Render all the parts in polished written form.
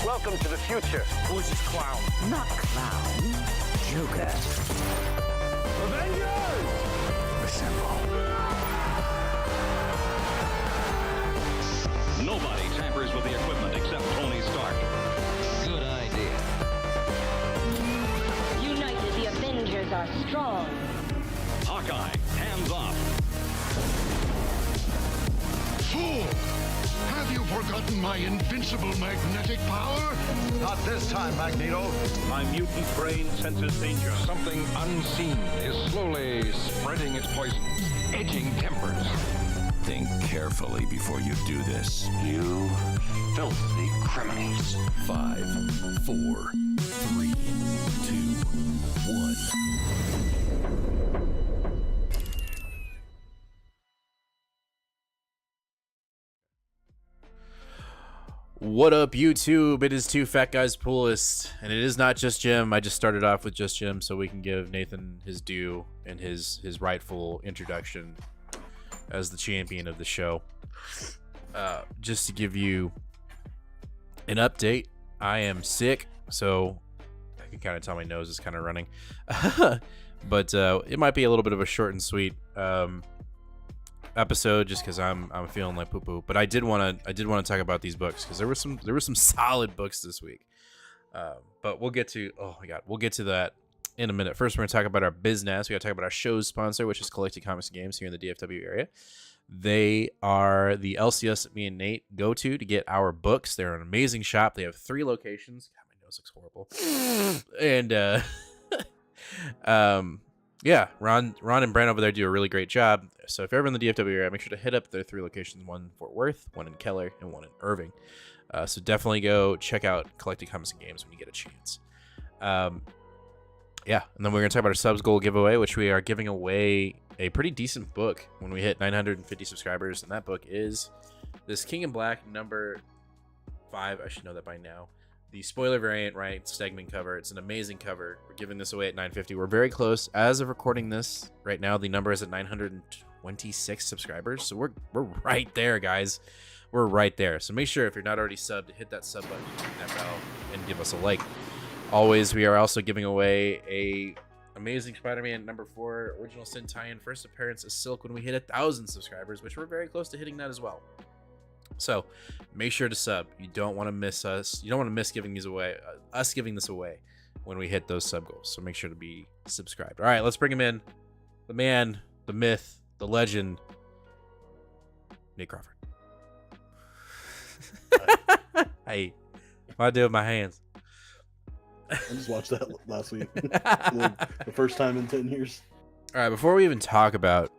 Welcome to the future. Who's this clown? Not clown. Joker. Avengers! Assemble. Nobody tampers with the equipment except Tony Stark. Good idea. United, the Avengers are strong. Hawkeye, hands off. Fool! Have you forgotten my invincible magnetic power? Not this time, Magneto. My mutant brain senses danger. Something unseen is slowly spreading its poison, edging tempers. Think carefully before you do this. You filthy criminals. 5, 4, 3, 2, 1. What up, YouTube? It is 2FatGuysPullist, and it is not just Jim. I just started off with just Jim so we can give Nathan his due and his rightful introduction as the champion of the show. Just to give you an update, I am sick, so I can kind of tell my nose is kind of running. But it might be a little bit of a short and sweet episode just because I'm feeling like poo poo. But I did want to talk about these books because there were some solid books this week. But we'll get to that in a minute. First, we're gonna talk about our business. We gotta talk about our show's sponsor, which is Collected Comics and Games here in the DFW area. They are the LCS that me and Nate go to get our books. They're an amazing shop. They have 3 locations. God, my nose looks horrible. And yeah, Ron and Brand over there do a really great job. So if you're ever in the DFW area, make sure to hit up their 3 locations: one in Fort Worth, one in Keller, and one in Irving. So definitely go check out Collected Comics and Games when you get a chance. Yeah, and then we're going to talk about our subs goal giveaway, which we are giving away a pretty decent book when we hit 950 subscribers. And that book is this King in Black number 5. I should know that by now. The spoiler variant, right? Stegman cover. It's an amazing cover. We're giving this away at 950. We're very close. As of recording this right now, the number is at 926 subscribers. So we're right there, guys. We're right there. So make sure if you're not already subbed, hit that sub button, ring that bell, and give us a like. Always, we are also giving away a Amazing Spider-Man number 4 Original Sin tie-in first appearance as Silk when we hit 1,000 subscribers, which we're very close to hitting that as well. So make sure to sub. You don't want to miss us. You don't want to miss giving these away. Us giving this away when we hit those sub goals. So make sure to be subscribed. All right, let's bring him in. The man, the myth, the legend, Nate Crawford. Hey, what I do with my hands? I just watched that last week. The first time in 10 years. All right, before we even talk about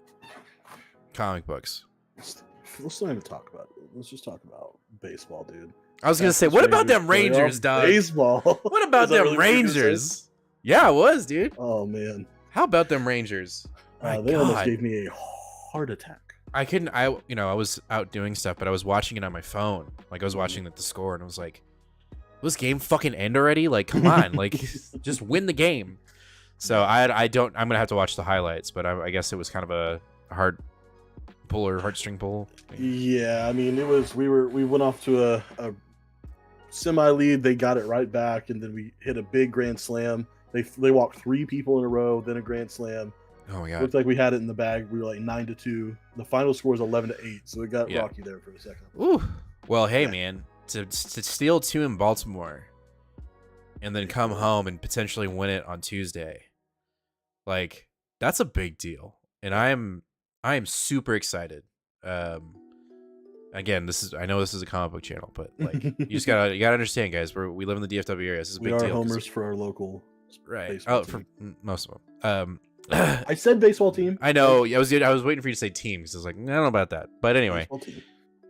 comic books, let's not even talk about it. Let's just talk about baseball, dude. I was going to say, what about them Rangers, dog? Baseball. What about them really Rangers? Yeah, it was, dude. Oh, man. How about them Rangers? They almost gave me a heart attack. I was out doing stuff, but I was watching it on my phone. Like, I was watching the score, and I was like, will this game fucking end already? Like, come on. Like, just win the game. So I'm going to have to watch the highlights, but I guess it was kind of a hard pull or heartstring pull. Yeah, I mean, it was, we went off to a semi lead. They got it right back, and then we hit a big grand slam. They walked 3 people in a row, then a grand slam. Oh my god! Looked like we had it in the bag. We were like 9-2. The final score was 11-8, so it got rocky there for a second. Ooh. Well, hey man, to steal 2 in Baltimore, and then come home and potentially win it on Tuesday, like that's a big deal, and I am super excited. Again, I know this is a comic book channel, but like you gotta understand, guys. We live in the DFW area. This is a big deal. We are homers for our local, right? Oh, for most of them. I said baseball team. I know. I was waiting for you to say team because I was like, I don't know about that. But anyway,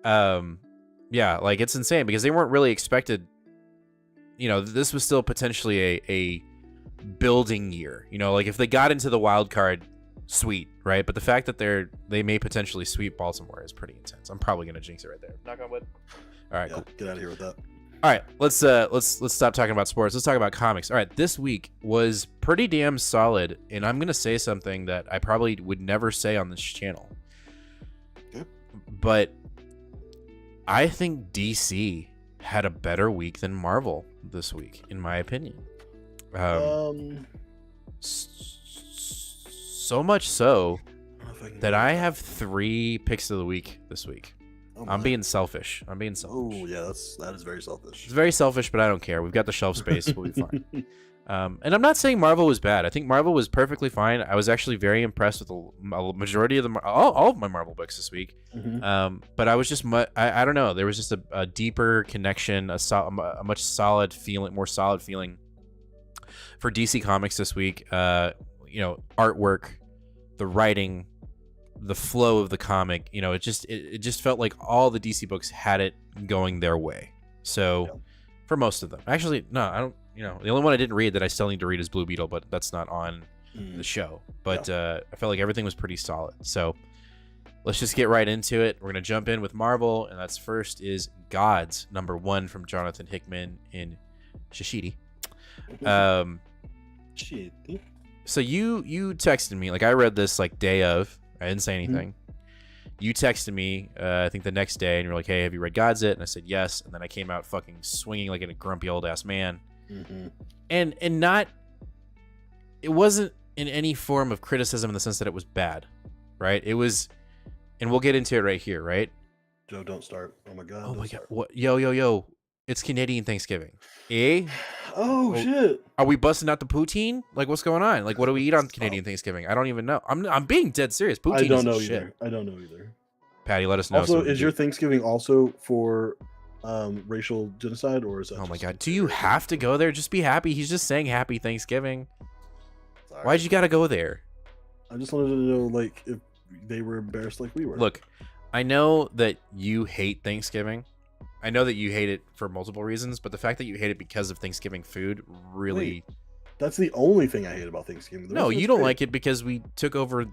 yeah, like it's insane because they weren't really expected. You know, this was still potentially a building year. You know, like if they got into the wild card, sweet, right? But the fact that they may potentially sweep Baltimore is pretty intense. I'm probably gonna jinx it right there. Knock on wood. All right, yeah, cool. Get out of here with that. All right, let's stop talking about sports. Let's talk about comics. All right, this week was pretty damn solid, and I'm gonna say something that I probably would never say on this channel. Okay. But I think DC had a better week than Marvel this week, in my opinion. So much so that I have 3 picks of the week this week. Oh I'm my. being selfish. Oh yeah, that is very selfish. It's very selfish, but I don't care. We've got the shelf space. We'll be fine. And I'm not saying Marvel was bad. I think Marvel was perfectly fine. I was actually very impressed with a majority of all of my Marvel books this week. But I was just I don't know. There was just a deeper connection, a much more solid feeling for DC Comics this week. Artwork, the writing, the flow of the comic. It just felt like all the DC books had it going their way. So for most of them, actually, no, I don't. The only one I didn't read that I still need to read is Blue Beetle, but that's not on the show. But I felt like everything was pretty solid. So let's just get right into it. We're going to jump in with Marvel, and that's first is Gods, #1 from Jonathan Hickman in Shishidi. So you texted me, like I read this like day of. I didn't say anything. You texted me, I think the next day, and you're like, hey, have you read Gods yet? And I said yes. And then I came out fucking swinging like a grumpy old ass man. And it wasn't in any form of criticism in the sense that it was bad, right? It was, and we'll get into it right here, right? Joe, don't start. Oh my god. Oh my god. What? Yo. It's Canadian Thanksgiving. Oh shit. Are we busting out the poutine? Like, what's going on? Like, what do we eat on Canadian Thanksgiving? I don't even know. I'm being dead serious. Poutine I don't know shit. either. I don't know either. Patty, let us know. Also, is your Thanksgiving also for racial genocide, or is that? Oh my god. Do you have to go there? Just be happy. He's just saying happy Thanksgiving. Sorry. Why'd you gotta go there? I just wanted to know, like, if they were embarrassed like we were. Look, I know that you hate Thanksgiving. I know that you hate it for multiple reasons, but the fact that you hate it because of Thanksgiving food really... That's the only thing I hate about Thanksgiving. No, you don't like it because we took over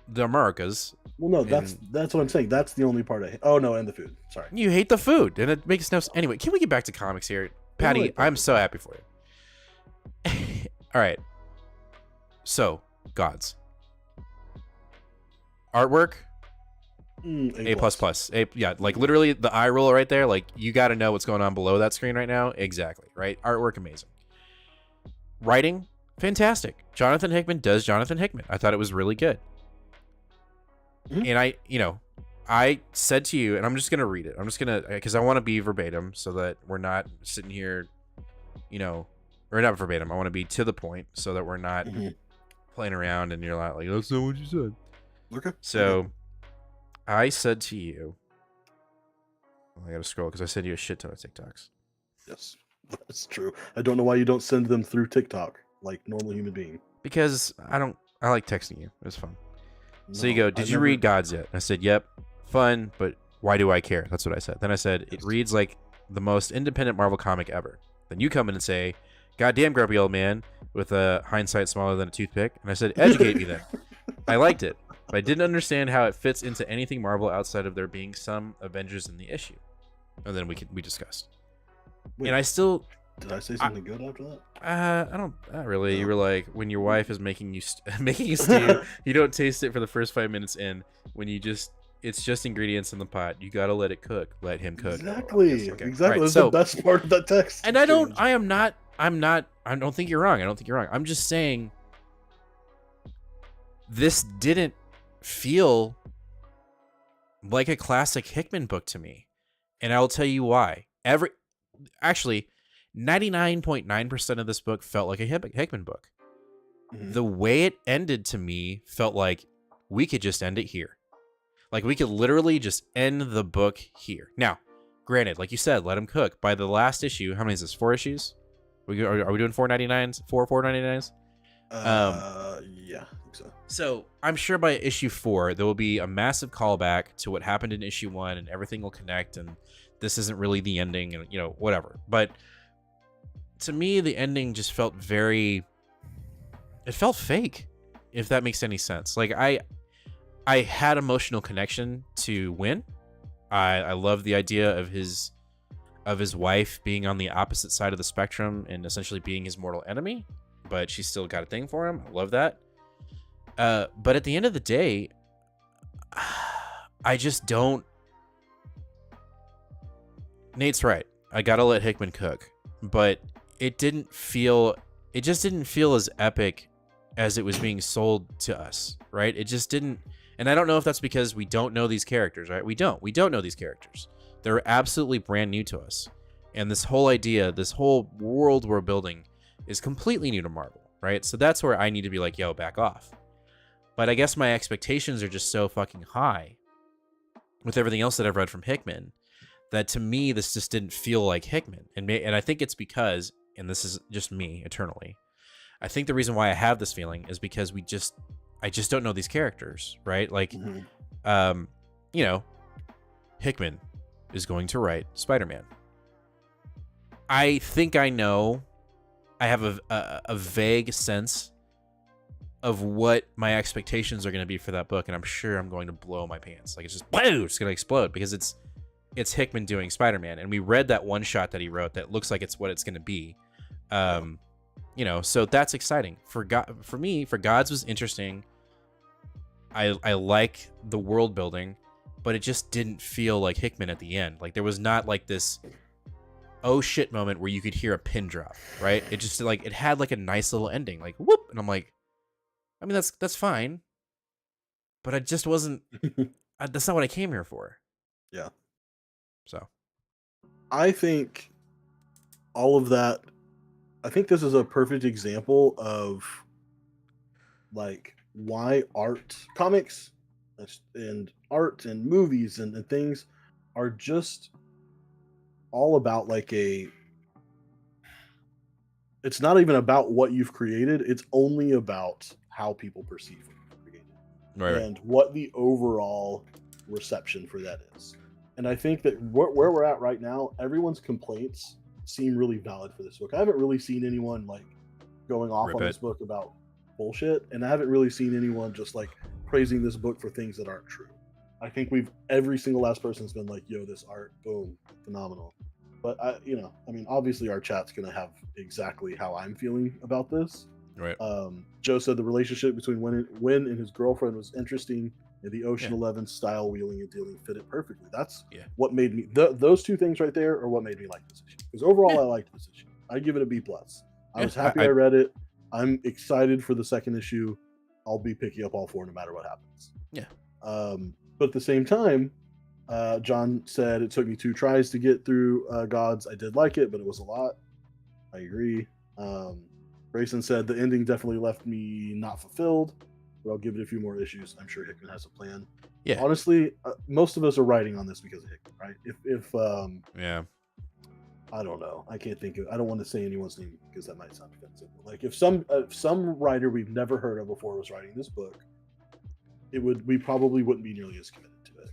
the Americas. Well, no, that's what I'm saying. That's the only part I hate. Oh, no, and the food. Sorry. You hate the food, and it makes no sense. Anyway, can we get back to comics here? Patty, I'm so happy for you. All right. So, Gods. Artwork, A++. Yeah, like literally the eye roll right there. Like, you got to know what's going on below that screen right now. Exactly, right? Artwork, amazing. Writing, fantastic. Jonathan Hickman does Jonathan Hickman. I thought it was really good. And I said to you, and I'm just going to read it. I'm just going to, because I want to be verbatim so that we're not sitting here, or not verbatim. I want to be to the point so that we're not playing around and you're not like, that's not what you said. Okay. So I said to you, I got to scroll because I sent you a shit ton of TikToks. Yes, that's true. I don't know why you don't send them through TikTok like normal human being. Because I like texting you. It's fun. So No, you go, did you read Gods yet? I said, yep. Fun, but why do I care? That's what I said. Then I said, it reads like the most independent Marvel comic ever. Then you come in and say, goddamn grumpy old man with a hindsight smaller than a toothpick. And I said, educate me then. I liked it, but I didn't understand how it fits into anything Marvel outside of there being some Avengers in the issue. And then we discussed. Wait, and I still... Did I say something good after that? Not really. No. You were like, when your wife is making you stew, you don't taste it for the first 5 minutes in. When it's just ingredients in the pot. You gotta let it cook. Let him cook. Exactly. Okay. Exactly. Right, That's so, the best part of that text. And I don't think you're wrong. I'm just saying this didn't feel like a classic Hickman book to me. And I'll tell you why. Actually, 99.9% of this book felt like a Hickman book. The way it ended to me felt like we could just end it here. Like we could literally just end the book here. Now, granted, like you said, let him cook. By the last issue, how many is this? 4 issues? Are we doing 4.99s? 4.99s? Yeah, I think so. So I'm sure by issue 4 there will be a massive callback to what happened in issue 1, and everything will connect. And this isn't really the ending, and whatever. But to me, the ending just felt it felt fake, if that makes any sense. Like I had emotional connection to Win. I love the idea of his wife being on the opposite side of the spectrum and essentially being his mortal enemy, but she's still got a thing for him. I love that. But at the end of the day, I just don't. Nate's right. I gotta let Hickman cook, but it just didn't feel as epic as it was being sold to us, right? It just didn't. And I don't know if that's because we don't know these characters, right? We don't know these characters. They're absolutely brand new to us. And this whole idea, this whole world we're building is completely new to Marvel, right? So that's where I need to be like, yo, back off. But I guess my expectations are just so fucking high with everything else that I've read from Hickman that to me, this just didn't feel like Hickman. And I think it's because, and this is just me eternally, I think the reason why I have this feeling is because I just don't know these characters, right? Like, you know, Hickman is going to write Spider-Man. I think I know. I have a vague sense of what my expectations are going to be for that book, and I'm sure I'm going to blow my pants. Like, it's just, boom, it's going to explode because it's Hickman doing Spider-Man, and we read that one shot that he wrote that looks like it's what it's going to be. You know, so that's exciting. For me, for Gods was interesting. I like the world building, but it just didn't feel like Hickman at the end. Like, there was not like this oh shit moment where you could hear a pin drop, right? It just like, it had like a nice little ending, like whoop, and I'm like, I mean, that's fine, but I just wasn't. That's not what I came here for. Yeah. So, I think all of that. I think this is a perfect example of like why comics and art and movies and things are just all about like it's not even about what you've created. It's only about how people perceive what you've created. right. And what the overall reception for that is. And I think that where we're at right now, everyone's complaints seem really valid for this book. I haven't really seen anyone like going off on this book about bullshit, and I haven't really seen anyone just like praising this book for things that aren't true. I think every single last person's been like, yo, this art, boom, phenomenal. But I mean, obviously our chat's gonna have exactly how I'm feeling about this. Right. Joe said the relationship between Wynn and his girlfriend was interesting, and the Ocean 11 style wheeling and dealing fit it perfectly. That's what made me those two things right there are what made me like this issue. Because overall, I liked this issue. I give it a B+. I was happy I read it. I'm excited for the second issue. I'll be picking up all four no matter what happens. Yeah. But at the same time, John said it took me 2 tries to get through Gods. I did like it, but it was a lot. I agree. Grayson said the ending definitely left me not fulfilled, but I'll give it a few more issues. I'm sure Hickman has a plan. Yeah. Honestly, most of us are writing on this because of Hickman, right? If yeah. I don't know. I can't think of. I don't want to say anyone's name because that might sound offensive. But like if some writer we've never heard of before was writing this book, we probably wouldn't be nearly as committed to it.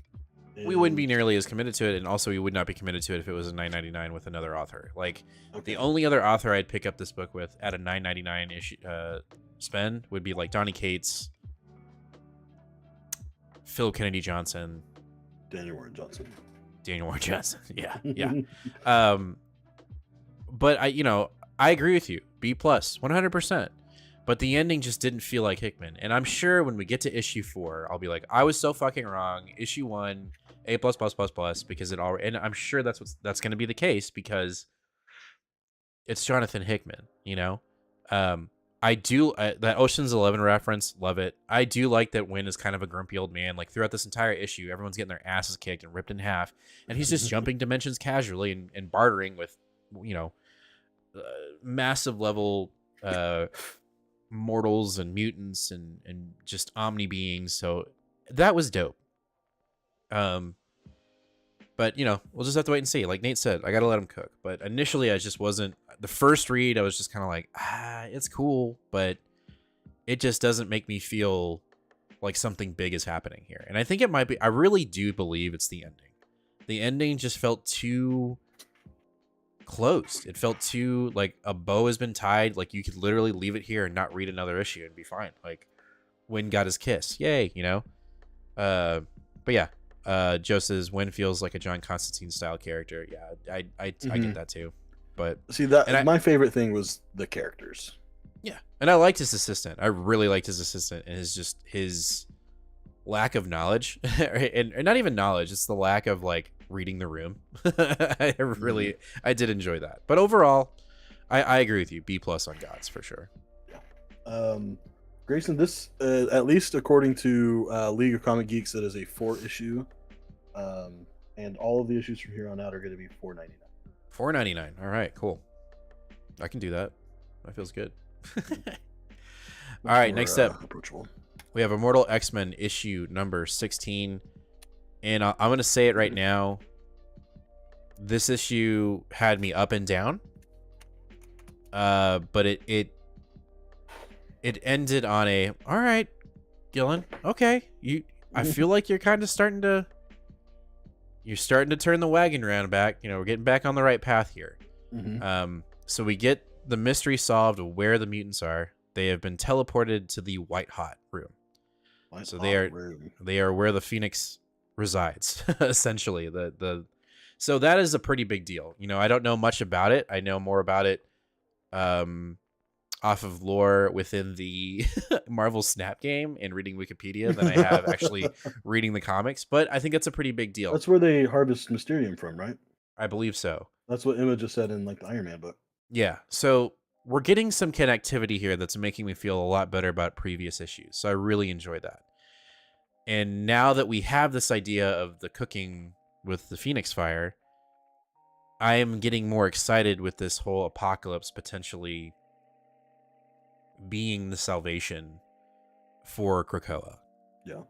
And we wouldn't be nearly as committed to it, and also we would not be committed to it if it was a $9.99 with another author. Like the only other author I'd pick up this book with at a $9.99 issue spend would be like Donny Cates, Philip Kennedy Johnson, Daniel Warren Johnson. Yeah. But I agree with you. B+, 100%. But the ending just didn't feel like Hickman. And I'm sure when we get to issue 4, I'll be like, I was so fucking wrong. Issue 1, A++++, because it already, and I'm sure that's going to be the case because it's Jonathan Hickman, I do that Ocean's 11 reference, love it. I do like that Wynn is kind of a grumpy old man. Like throughout this entire issue, everyone's getting their asses kicked and ripped in half, and he's just jumping dimensions casually and bartering with, massive level mortals and mutants and just omni beings. So that was dope. But we'll just have to wait and see. Like Nate said, I gotta let him cook. But initially, I just wasn't. The first read, I was just kind of like, it's cool, but it just doesn't make me feel like something big is happening here. And I think it might be. I really do believe it's the ending. The ending just felt too closed. It felt too like a bow has been tied. Like you could literally leave it here and not read another issue and be fine. Like Wynn got his kiss, yay, But yeah. Joe says Wynn feels like a John Constantine style character. Yeah, I get that too. But see that my favorite thing was the characters. Yeah, and I liked his assistant. I really liked his assistant and his lack of knowledge, and not even knowledge. It's the lack of like reading the room. I did enjoy that, but overall, I agree with you. B+ on Gods for sure. Grayson, this at least according to League of Comic Geeks, it is a 4-issue, and all of the issues from here on out are going to be $4.99. $4.99. All right, cool. I can do that. That feels good. All right, next up, approachable. we have Immortal X-Men issue number 16, and I'm going to say it right now. This issue had me up and down, but it ended on a all right, Gillen. Okay, I feel like you're kind of starting to turn the wagon around back. You know, we're getting back on the right path here. So we get the mystery solved of where the mutants are. They have been teleported to the White Hot room. They are where the Phoenix resides, essentially. So that is a pretty big deal. You know, I don't know much about it. I know more about it off of lore within the Marvel Snap game and reading Wikipedia than I have actually reading the comics. But I think that's a pretty big deal. That's where they harvest Mysterium from, right? I believe so. That's what Emma just said in like the Iron Man book. Yeah. So we're getting some connectivity here that's making me feel a lot better about previous issues. So I really enjoy that. And now that we have this idea of the cooking with the Phoenix Fire, I am getting more excited with this whole apocalypse potentially being the salvation for Krakoa. Yeah.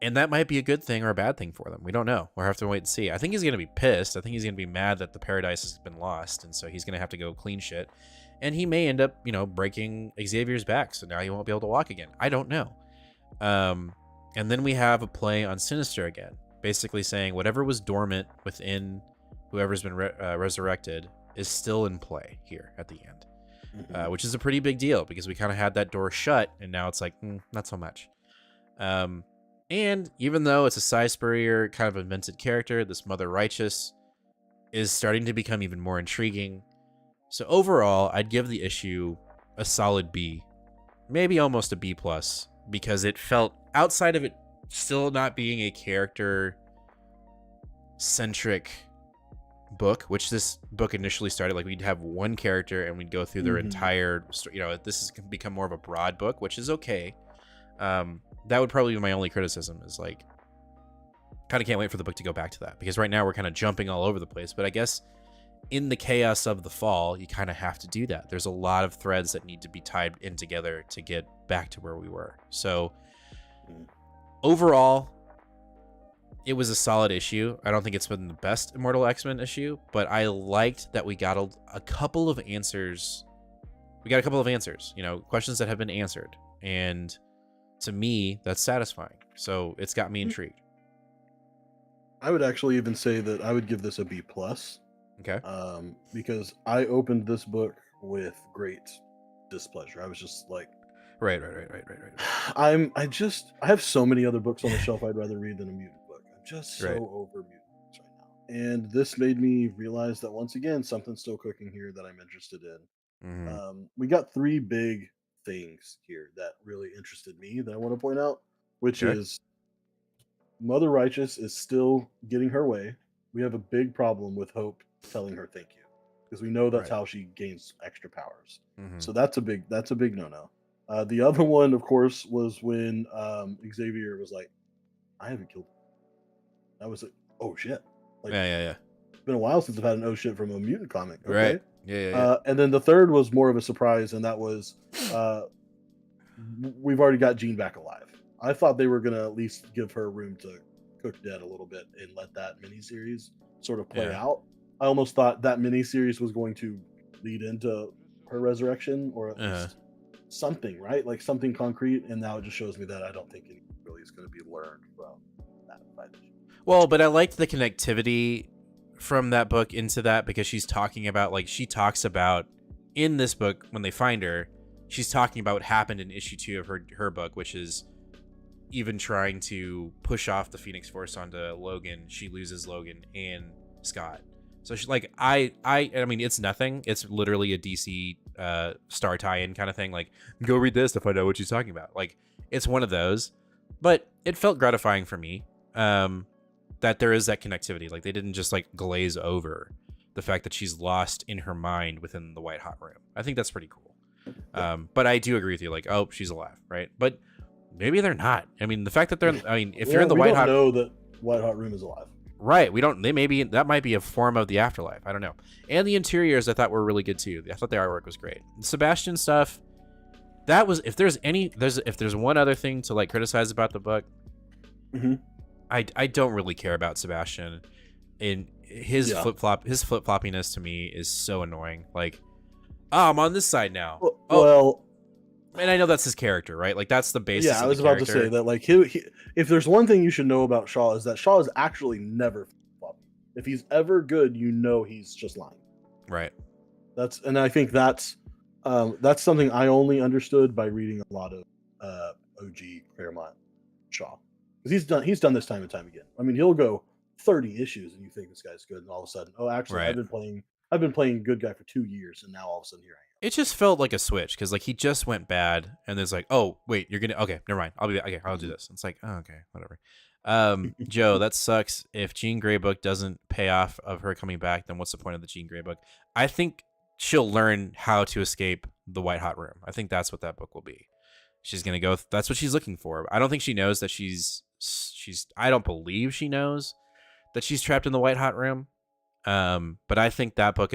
And that might be a good thing or a bad thing for them. We don't know. We'll have to wait and see. I think he's going to be pissed. I think he's going to be mad that the paradise has been lost. And so he's going to have to go clean shit. And he may end up, you know, breaking Xavier's back. So now he won't be able to walk again. I don't know. And then we have a play on Sinister again. Basically saying whatever was dormant within whoever's been resurrected is still in play here at the end. Which is a pretty big deal because we kind of had that door shut. And now it's like, not so much. And even though it's a Cy Spurrier kind of invented character, this Mother Righteous is starting to become even more intriguing. So overall, I'd give the issue a solid B, maybe almost a B+, because it felt, outside of it still not being a character-centric book, which this book initially started, like we'd have one character and we'd go through their entire, you know, this has become more of a broad book, which is okay. That would probably be my only criticism, is like, kind of can't wait for the book to go back to that, because right now we're kind of jumping all over the place. But I guess in the chaos of the fall, you kind of have to do that. There's a lot of threads that need to be tied in together to get back to where we were. So overall, it was a solid issue. I don't think it's been the best Immortal X-Men issue, but I liked that we got a couple of answers. We got a couple of answers, you know, questions that have been answered. And to me, that's satisfying. So it's got me intrigued. I would actually even say that I would give this a B+. Okay. Because I opened this book with great displeasure. I was just like, Right. I have so many other books on the shelf I'd rather read than a mutant book. I'm just so over mutants right now. And this made me realize that once again, something's still cooking here that I'm interested in. We got 3 big things here that really interested me that I want to point out, which is Mother Righteous is still getting her way. We have a big problem with Hope telling her thank you, because we know that's how she gains extra powers. So that's a big no-no. The other one, of course, was when Xavier was like, I haven't killed him. I was like, oh shit. Like, yeah. It's been a while since I've had an oh shit from a mutant comic. Okay? Right. Yeah. And then the third was more of a surprise, and that was we've already got Jean back alive. I thought they were going to at least give her room to cook dead a little bit and let that miniseries sort of play out. I almost thought that miniseries was going to lead into her resurrection, or at least something, right? Like something concrete. And now it just shows me that I don't think anything really is going to be learned from that fight. Well, but I liked the connectivity from that book into that, because she's talking about, like, she talks about in this book when they find her, she's talking about what happened in issue 2 of her book, which is even trying to push off the Phoenix Force onto Logan. She loses Logan and Scott. So she's like, I mean, it's nothing. It's literally a DC Star tie-in kind of thing. Like, go read this to find out what she's talking about. Like, it's one of those. but it felt gratifying for me that there is that connectivity. Like they didn't just like glaze over the fact that she's lost in her mind within the White Hot Room. I think that's pretty cool. But I do agree with you. Like, oh, she's alive, right? But maybe they're not. I mean, the fact that they're, I mean, if you're in the White Hot, we don't know that White Hot Room is alive. Right? We don't. They maybe that might be a form of the afterlife. I don't know. And the interiors I thought were really good too. I thought the artwork was great. The Sebastian stuff. That was, if there's one other thing to like criticize about the book, I don't really care about Sebastian. And his flip-floppiness to me is so annoying. Like, oh, I'm on this side now. Well, and I know that's his character, right? Like that's the basis. Yeah, I was about to say that. Like, if there's one thing you should know about Shaw is that Shaw is actually never flip-flopping. If he's ever good, you know he's just lying. Right. And I think that's something I only understood by reading a lot of OG Claremont Shaw, because he's done this time and time again. I mean, he'll go 30 issues and you think this guy's good, and all of a sudden, oh, actually, right. I've been playing good guy for 2 years, and now all of a sudden here I am. It just felt like a switch, because like he just went bad, and there's like, oh wait, you're gonna, okay, never mind, I'll be okay, I'll do this. It's like, oh, okay, whatever. Joe, that sucks. If Jean Grey book doesn't pay off of her coming back, then what's the point of the Jean Grey book? I think she'll learn how to escape the White Hot Room. I think that's what that book will be. She's gonna go. That's what she's looking for. I don't think she knows that she's. I don't believe she knows that she's trapped in the White Hot Room. But I think that book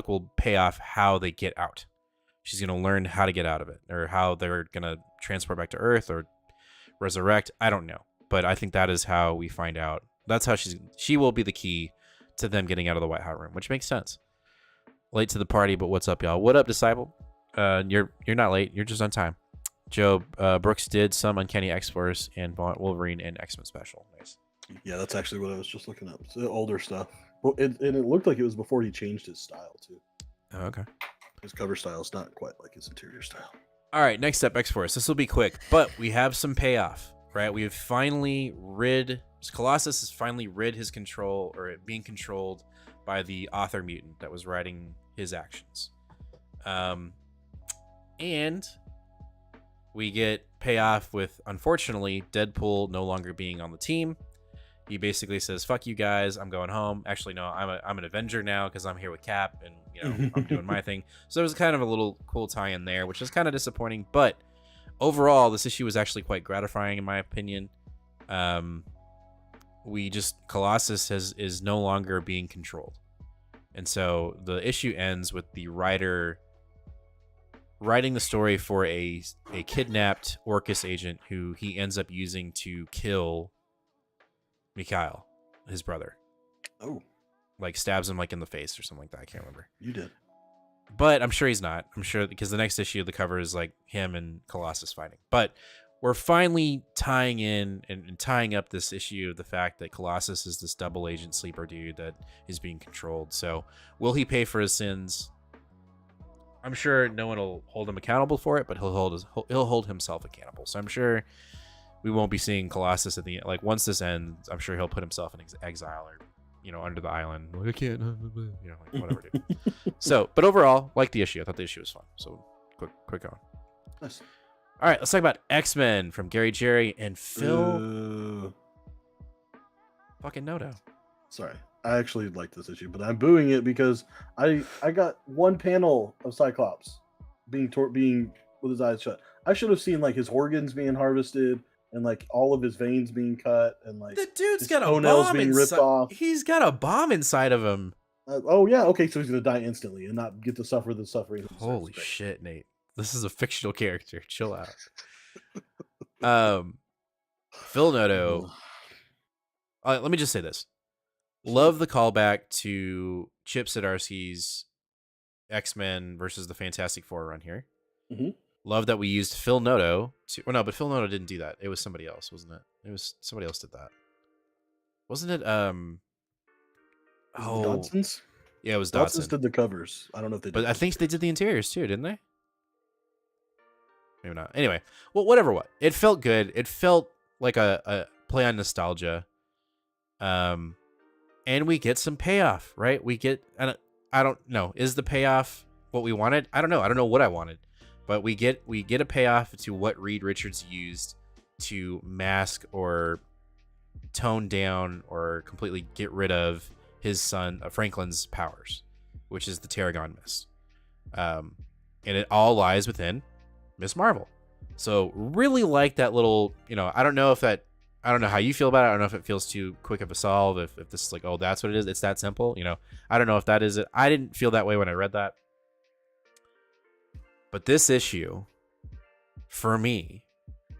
will pay off how they get out. She's gonna learn how to get out of it, or how they're gonna transport back to Earth or resurrect. I don't know, but I think that is how we find out. That's how she will be the key to them getting out of the White Hot Room, which makes sense. Late to the party, but what's up, y'all? What up, Disciple? You're not late. You're just on time. Joe, Brooks did some Uncanny X-Force and Wolverine and X-Men special. Nice. Yeah, that's actually what I was just looking up. It's the older stuff. Well, and it looked like it was before he changed his style too. Oh, okay. His cover style is not quite like his interior style. All right, next up, X-Force. This will be quick, but we have some payoff, right? We have finally Colossus has finally rid his control, or being controlled by the author mutant that was writing his actions. And we get payoff with, unfortunately, Deadpool no longer being on the team. He basically says, "Fuck you guys, I'm going home." Actually, no, I'm an Avenger now because I'm here with Cap, and I'm doing my thing. So there was kind of a little cool tie-in there, which is kind of disappointing. But overall, this issue was actually quite gratifying, in my opinion. Colossus is no longer being controlled, and so the issue ends with the writer writing the story for a kidnapped Orcus agent who he ends up using to kill Mikhail, his brother. Oh. Like stabs him like in the face or something like that. I can't remember. You did. But I'm sure he's not. I'm sure, because the next issue of the cover is like him and Colossus fighting. But we're finally tying in and tying up this issue of the fact that Colossus is this double agent sleeper dude that is being controlled. So will he pay for his sins? I'm sure no one will hold him accountable for it, but he'll hold himself accountable. So I'm sure we won't be seeing Colossus at the end. Like once this ends, I'm sure he'll put himself in exile, or under the island. Like, I can't, like whatever, dude. So, but overall, like the issue. I thought the issue was fun. So quick on. Nice. All right, let's talk about X-Men from Gary Jerry and Phil fucking Noto. Sorry, I actually like this issue, but I'm booing it because I got one panel of Cyclops being with his eyes shut. I should have seen like his organs being harvested and like all of his veins being cut and like the dude's got a toenails bomb being ripped off. He's got a bomb inside of him. Oh yeah, okay, so he's gonna die instantly and not get to suffer the suffering. Holy shit, Nate! This is a fictional character. Chill out. Phil Noto. Let me just say this. Love the callback to Chip Zdarsky's X-Men versus the Fantastic Four run here. Mm-hmm. Love that we used Phil Noto to. Well, no, but Phil Noto didn't do that. It was somebody else, wasn't it? It was somebody else did that. Wasn't it? Dodson's? Yeah, it was Dodson. Dodson's did the covers. I don't know if they did. But I think they did the interiors too, didn't they? Maybe not. Anyway, well, whatever. What it felt good. It felt like a play on nostalgia. And we get some payoff, right? We get, and I don't know, is the payoff what we wanted? I don't know. I don't know what I wanted, but we get a payoff to what Reed Richards used to mask or tone down or completely get rid of his son Franklin's powers, which is the Tarragon Mist. And it all lies within Miss Marvel. So really like that little, I don't know how you feel about it. I don't know if it feels too quick of a solve, if this is like, oh, that's what it is. It's that simple. I don't know if that is it. I didn't feel that way when I read that. But this issue, for me,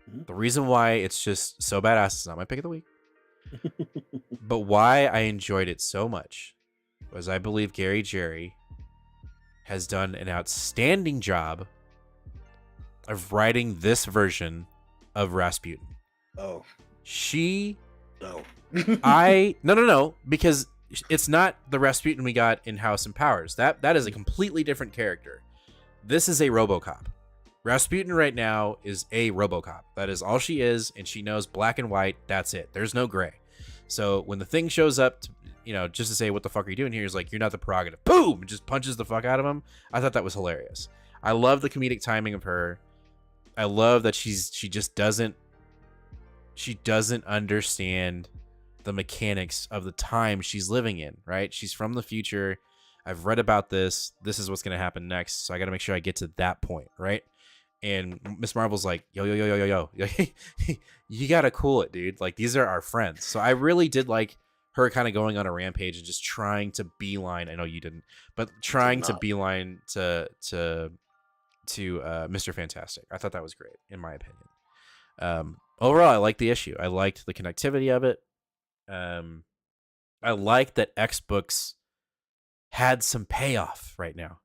the reason why it's just so badass, it's not my pick of the week, but why I enjoyed it so much was I believe Gary Jerry has done an outstanding job of writing this version of Rasputin. Oh. No. No, because it's not the Rasputin we got in House and Powers. That is a completely different character. This is a RoboCop. Rasputin right now is a RoboCop. That is all she is, and she knows black and white. That's it. There's no gray. So when the Thing shows up, just to say, what the fuck are you doing here? He's like, you're not the prerogative. Boom! And just punches the fuck out of him. I thought that was hilarious. I love the comedic timing of her. I love that she doesn't understand the mechanics of the time she's living in, right? She's from the future. I've read about this. This is what's going to happen next. So I got to make sure I get to that point, right? And Miss Marvel's like, yo. You got to cool it, dude. Like, these are our friends. So I really did like her kind of going on a rampage and just trying to beeline. I know you didn't, but trying to beeline to Mr. Fantastic. I thought that was great, in my opinion. Overall, I liked the issue. I liked the connectivity of it. I like that X Books had some payoff right now.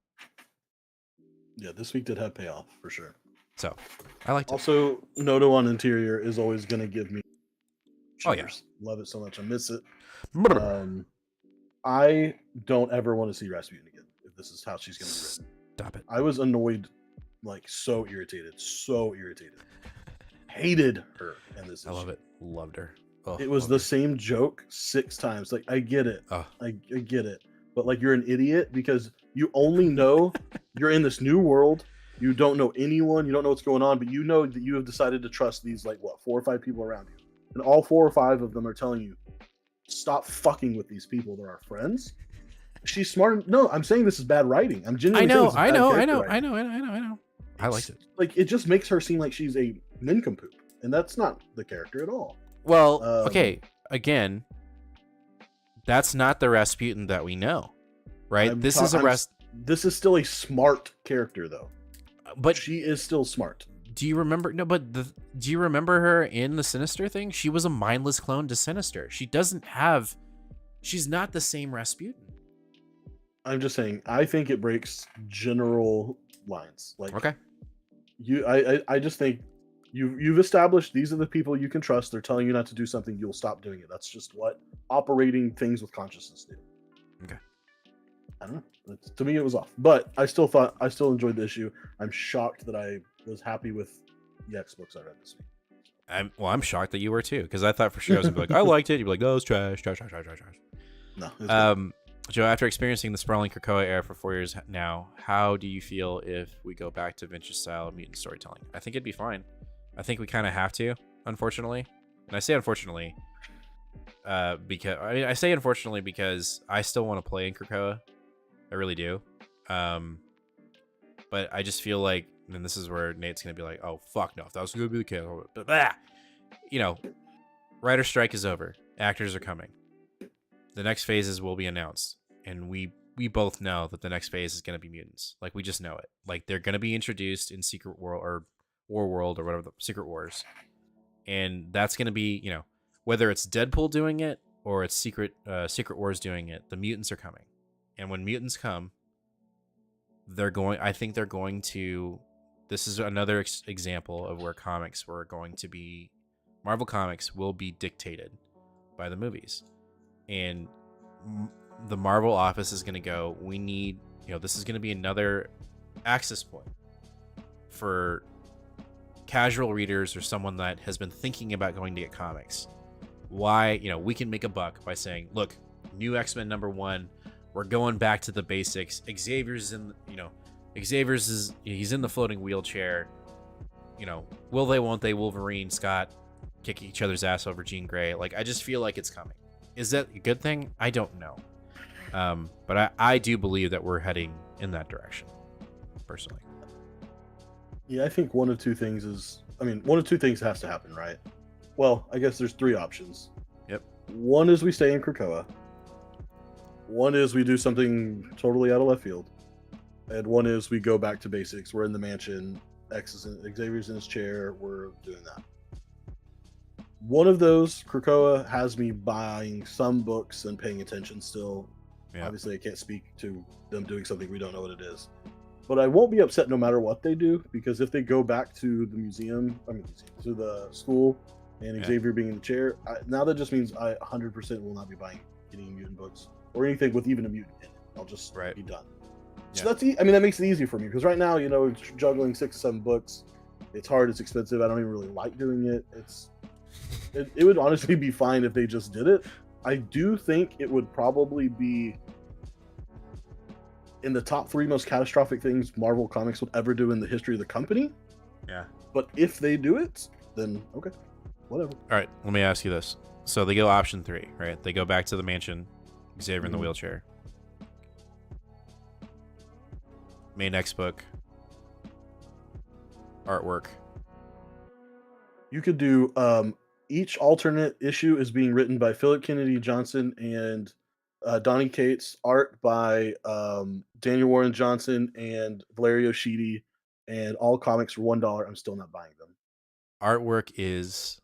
Yeah, this week did have payoff for sure. So I liked it. Also, Noto on interior is always going to give me shivers. Oh, yeah. Love it so much. I miss it. I don't ever want to see Rasputin again if this is how she's going to be written. Stop it. I was annoyed, like so irritated. Hated her in this issue. I love it. Loved her. Oh, it was the same joke 6 times. Like, I get it. Oh. I get it. But like, you're an idiot because you only know you're in this new world. You don't know anyone. You don't know what's going on, but you know that you have decided to trust these, like, 4 or 5 people around you. And all 4 or 5 of them are telling you, stop fucking with these people. They're our friends. She's smart. No, I'm saying this is bad writing. I'm genuinely saying this is bad I know. I liked it. Like, it just makes her seem like she's a nincompoop. And that's not the character at all. Well, okay. Again, that's not the Rasputin that we know, right? This is still a smart character, though. But she is still smart. Do you remember? No, but do you remember her in the Sinister thing? She was a mindless clone to Sinister. She's not the same Rasputin. I'm just saying. I think it breaks general lines. Like, okay, I just think you've established these are the people you can trust. They're telling you not to do something. You'll stop doing it. That's just what operating things with consciousness do. Okay. I don't know. To me, it was off, but I still enjoyed the issue. I'm shocked that I was happy with the X books I read this week. I'm shocked that you were too, because I thought for sure I was gonna be like, I liked it. You'd be like, no, it's trash. No. Joe, after experiencing the sprawling Krakoa era for 4 years now, how do you feel if we go back to vintage style mutant storytelling? I think it'd be fine. I think we kind of have to, unfortunately. And I say unfortunately because I still want to play in Krakoa. I really do. But I just feel like, and this is where Nate's going to be like, oh, fuck no, if that was going to be the case. Writer strike is over. Actors are coming. The next phases will be announced. And we both know that the next phase is going to be mutants. Like, we just know it. Like, they're going to be introduced in Secret World or War World or whatever, the Secret Wars. And that's going to be, whether it's Deadpool doing it or it's Secret Wars doing it, the mutants are coming. And when mutants come, I think they're going to, this is another example of where Marvel Comics will be dictated by the movies. And the Marvel office is going to go, we need, this is going to be another access point for casual readers or someone that has been thinking about going to get comics. Why, we can make a buck by saying, look, new X-Men #1, we're going back to the basics. Xavier's in, he's in the floating wheelchair. will they, won't they, Wolverine, Scott kick each other's ass over Jean Grey? Like, I just feel like it's coming. Is that a good thing? I don't know. But I do believe that we're heading in that direction, personally. Yeah, I think one of two things has to happen, right? Well, I guess there's three options. Yep. One is we stay in Krakoa. One is we do something totally out of left field. And one is we go back to basics. We're in the mansion. Xavier's in his chair. We're doing that. One of those, Krakoa, has me buying some books and paying attention still. Yeah. Obviously, I can't speak to them doing something we don't know what it is. But I won't be upset no matter what they do, because if they go back to the to the school, and Xavier being in the chair, now that just means I 100% will not be buying any mutant books or anything with even a mutant in it. I'll just be done. So that's that makes it easy for me, because right now, juggling 6 or 7 books, it's hard, it's expensive. I don't even really like doing it. It would honestly be fine if they just did it. I do think it would probably be in the top 3 most catastrophic things Marvel Comics would ever do in the history of the company. Yeah. But if they do it, then okay, whatever. All right, let me ask you this. So they go option 3, right? They go back to the mansion, Xavier in the wheelchair. May next book. Artwork. You could do each alternate issue is being written by Philip Kennedy Johnson and Donny Cates, art by Daniel Warren Johnson and Valerio Schiti, and all comics for $1. I'm still not buying them. Artwork is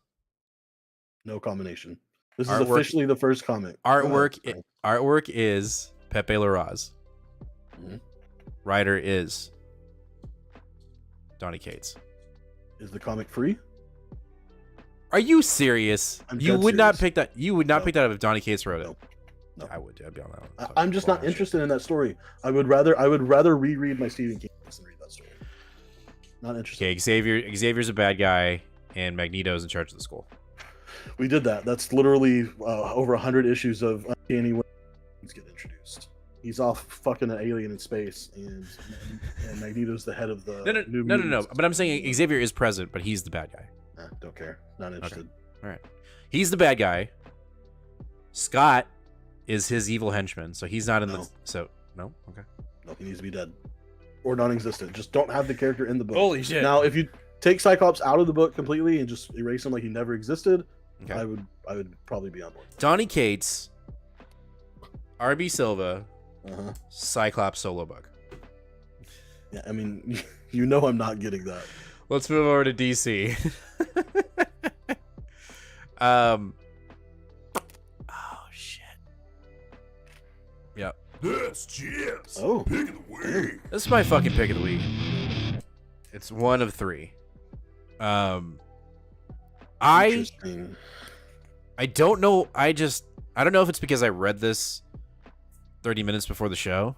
no combination. This is officially the first comic. Artwork is Pepe Larraz. Mm-hmm. Writer is Donny Cates. Is the comic free? Are you serious? You would not pick that. You would not pick that up if Donny Cates wrote it. No. I would. I'd be on that. I'm just not interested in that story. I would rather reread my Stephen King books than read that story. Not interested. Okay, Xavier's a bad guy, and Magneto's in charge of the school. We did that. That's literally over 100 issues of Uncanny When get introduced. He's off fucking an alien in space, and Magneto's the head of the No. But I'm saying Xavier is present, but he's the bad guy. Don't care. Not interested. Okay. All right. He's the bad guy. Scott is his evil henchman, so he's not in the. So no. Okay. No, he needs to be dead or non-existent. Just don't have the character in the book. Holy shit! Now, if you take Cyclops out of the book completely and just erase him like he never existed, okay. I would probably be on board. Donny Cates, R.B. Silva, Cyclops solo book. Yeah, I mean, I'm not getting that. Let's move over to DC. Oh shit. Yep. That's Jim's pick of the week. This is my fucking pick of the week. It's one of 3. I don't know. I don't know if it's because I read this 30 minutes before the show,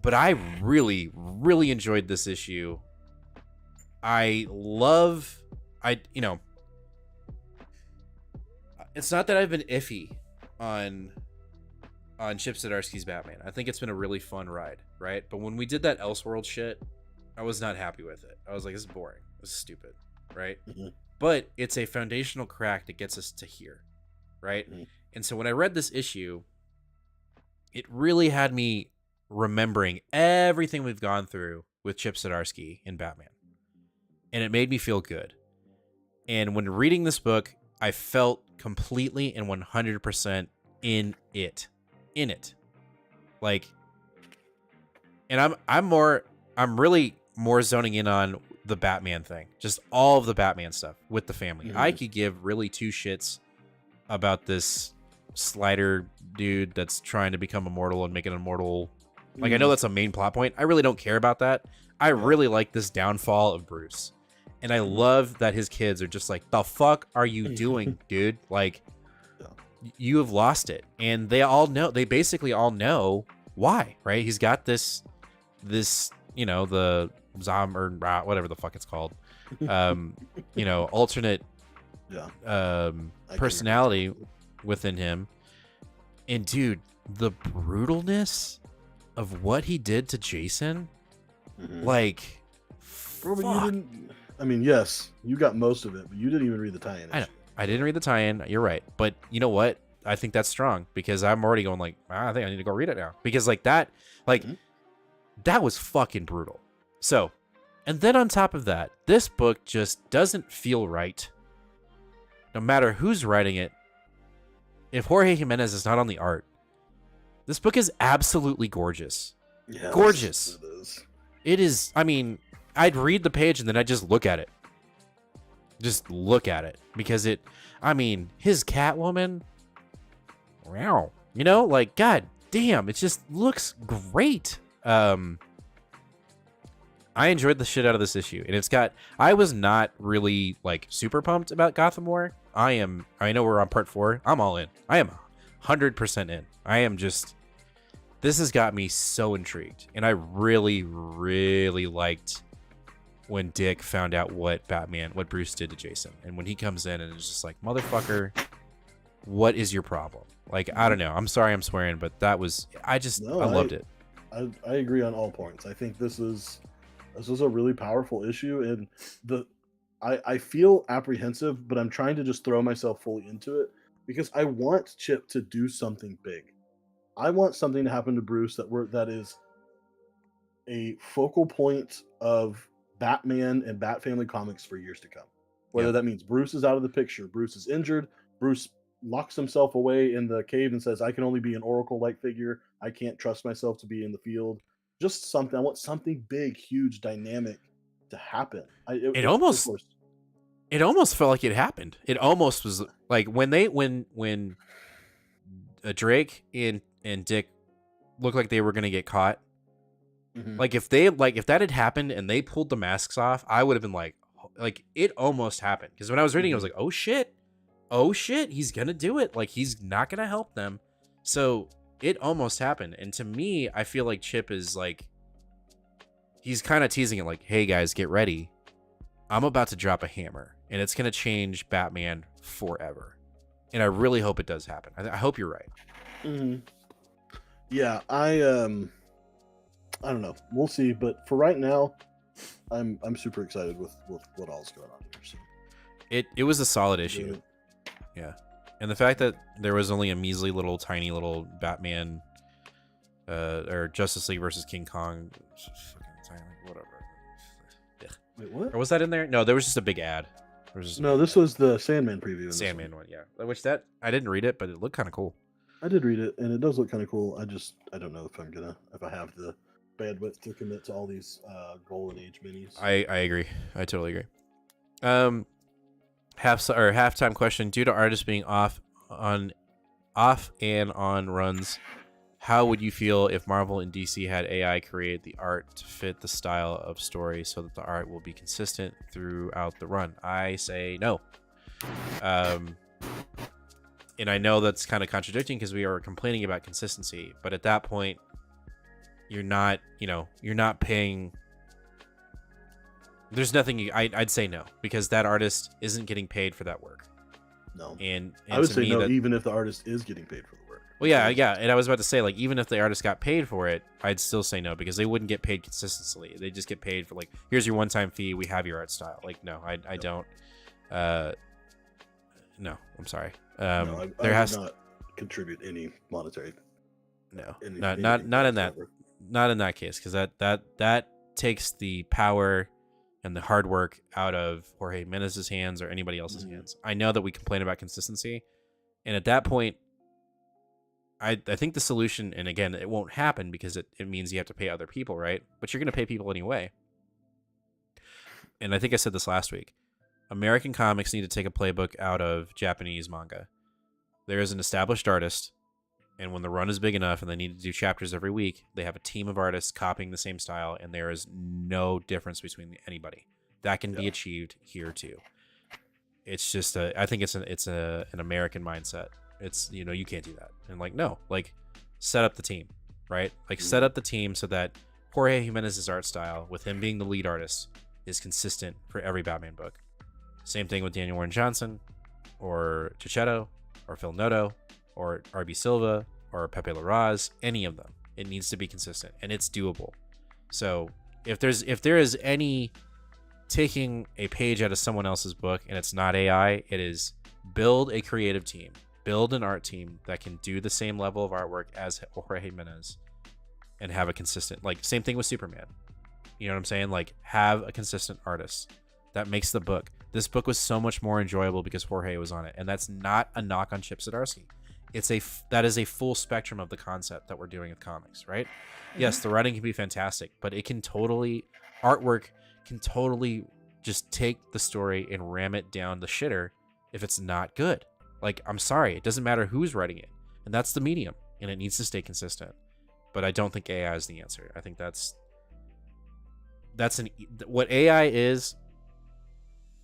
but I really, really enjoyed this issue. It's not that I've been iffy on Chip Zdarsky's Batman. I think it's been a really fun ride, right? But when we did that Elseworld shit, I was not happy with it. I was like, this is boring. This is stupid, right? Mm-hmm. But it's a foundational crack that gets us to here, right? Mm-hmm. And so when I read this issue, it really had me remembering everything we've gone through with Chip Zdarsky in Batman. And it made me feel good. And when reading this book, I felt completely and 100% in it. Like, and I'm really more zoning in on the Batman thing. Just all of the Batman stuff with the family. Mm-hmm. I could give really 2 shits about this slider dude that's trying to become immortal and make an immortal. Like, I know that's a main plot point. I really don't care about that. I really like this downfall of Bruce. And I love that his kids are just like, the fuck are you doing, dude? Like, you have lost it. And they basically all know why, right? He's got this, the Zom or whatever the fuck it's called, alternate personality within him. And dude, the brutalness of what he did to Jason, like, Bro, but you fuck. didn't. I mean, yes, you got most of it, but you didn't even read the tie-in. I know. I didn't read the tie-in. You're right, but you know what? I think that's strong because I'm already going like, I think I need to go read it now because like that, that was fucking brutal. So, and then on top of that, this book just doesn't feel right. No matter who's writing it, if Jorge Jimenez is not on the art, this book is absolutely gorgeous. Yes, Gorgeous. It is. It is. I mean, I'd read the page and then I'd just look at it. Just look at it because it. I mean, his Catwoman. Wow. You know, like, god damn, it just looks great. I enjoyed the shit out of this issue, and it's got. I was not really like super pumped about Gotham War. I know we're on part 4. I'm all in. I am 100% in. I am just. This has got me so intrigued, and I really, really liked when Dick found out what Bruce did to Jason, and when he comes in and it's just like, motherfucker, what is your problem? Like, I don't know. I'm sorry I'm swearing, but that was. I loved it. I agree on all points. I think this is a really powerful issue, and I feel apprehensive, but I'm trying to just throw myself fully into it because I want Chip to do something big. I want something to happen to Bruce that is a focal point of Batman and Bat Family comics for years to come. Whether that means Bruce is out of the picture, Bruce is injured, Bruce locks himself away in the cave and says, I can only be an Oracle-like figure. I can't trust myself to be in the field. Just something. I want something big, huge, dynamic to happen. It almost felt like it happened. It almost was like when Drake and Dick looked like they were gonna get caught. Mm-hmm. Like if that had happened and they pulled the masks off, I would have been like it almost happened. Because when I was reading, I was like, oh shit, he's gonna do it. Like he's not gonna help them. So it almost happened. And to me, I feel like Chip is like, he's kind of teasing it like, hey guys, get ready. I'm about to drop a hammer and it's gonna change Batman forever. And I really hope it does happen. I hope you're right. Mm-hmm. Yeah, I don't know. We'll see. But for right now, I'm super excited with what all's going on here. So. It was a solid issue. Yeah. And the fact that there was only a measly little tiny little Batman or Justice League versus King Kong, whatever. Wait, what? Or was that in there? No, there was just a big ad. No, this was the Sandman preview. Sandman one, yeah. Which that I didn't read it, but it looked kind of cool. I did read it, and it does look kind of cool. I don't know if I have the bandwidth to commit to all these Golden Age minis. I agree. I totally agree. Halftime question: due to artists being off and on runs, how would you feel if Marvel and DC had AI create the art to fit the style of story so that the art will be consistent throughout the run? I say no. And I know that's kind of contradicting because we are complaining about consistency, but at that point, you're not paying. There's nothing I'd say no, because that artist isn't getting paid for that work. No. And I would say no, even if the artist is getting paid for the work. Well, yeah. And I was about to say, like, even if the artist got paid for it, I'd still say no, because they wouldn't get paid consistently. They just get paid for, like, here's your one-time fee. We have your art style. Like, no, I don't. No, I'm sorry. No, I has not contribute any monetary. No, not in that. Not in that case, because that takes the power and the hard work out of Jorge Menez's hands or anybody else's hands. I know that we complain about consistency, and at that point, I think the solution, and again, it won't happen because it means you have to pay other people, right? But you're going to pay people anyway. And I think I said this last week. American comics need to take a playbook out of Japanese manga. There is an established artist, and when the run is big enough and they need to do chapters every week, they have a team of artists copying the same style, and there is no difference between anybody. That can be achieved here too. It's just I think it's an American mindset. It's, you can't do that. And like, no, like, set up the team, right? Like, set up the team so that Jorge Jimenez's art style, with him being the lead artist, is consistent for every Batman book. Same thing with Daniel Warren Johnson, or Chichetto, or Phil Noto, or RB Silva, or Pepe Larraz, any of them. It needs to be consistent, and it's doable. So if there is any taking a page out of someone else's book, and it's not AI. It is build a creative team, build an art team that can do the same level of artwork as Jorge Jimenez, and have a consistent, like, same thing with Superman. You know what I'm saying? Like, have a consistent artist that makes the book. This book was so much more enjoyable because Jorge was on it, and that's not a knock on Chip Zdarsky. That is a full spectrum of the concept that we're doing with comics, right? Yes, the writing can be fantastic, but it can totally, artwork can totally just take the story and ram it down the shitter if it's not good. Like, I'm sorry, it doesn't matter who's writing it, and that's the medium, and it needs to stay consistent. But I don't think AI is the answer. I think that's what AI is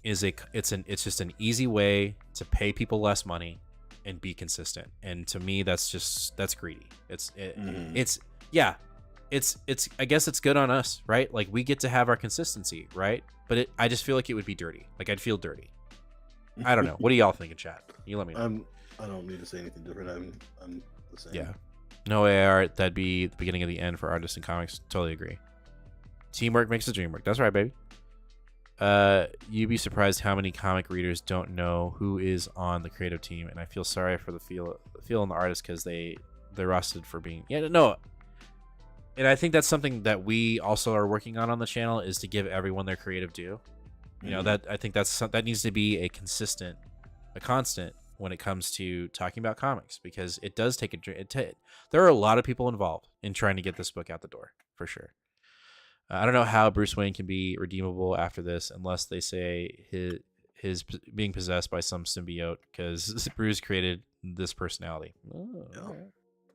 it's just an easy way to pay people less money and be consistent. And to me, that's greedy. I guess it's good on us, right? Like, we get to have our consistency, right? But I just feel like it would be dirty. Like, I'd feel dirty. I don't know. What do y'all think in chat? You let me know. I don't need to say anything different. I'm the same. Yeah. No AI art, that'd be the beginning of the end for artists in comics. Totally agree. Teamwork makes the dream work. That's right, baby. You'd be surprised how many comic readers don't know who is on the creative team, and I feel sorry for the feel in the artist because they're rostered for being no. And I think that's something that we also are working on the channel, is to give everyone their creative due. You know, that I think that needs to be a constant when it comes to talking about comics, because it does take there are a lot of people involved in trying to get this book out the door, for sure. I don't know how Bruce Wayne can be redeemable after this, unless they say his being possessed by some symbiote, because Bruce created this personality. Oh, yeah. Okay.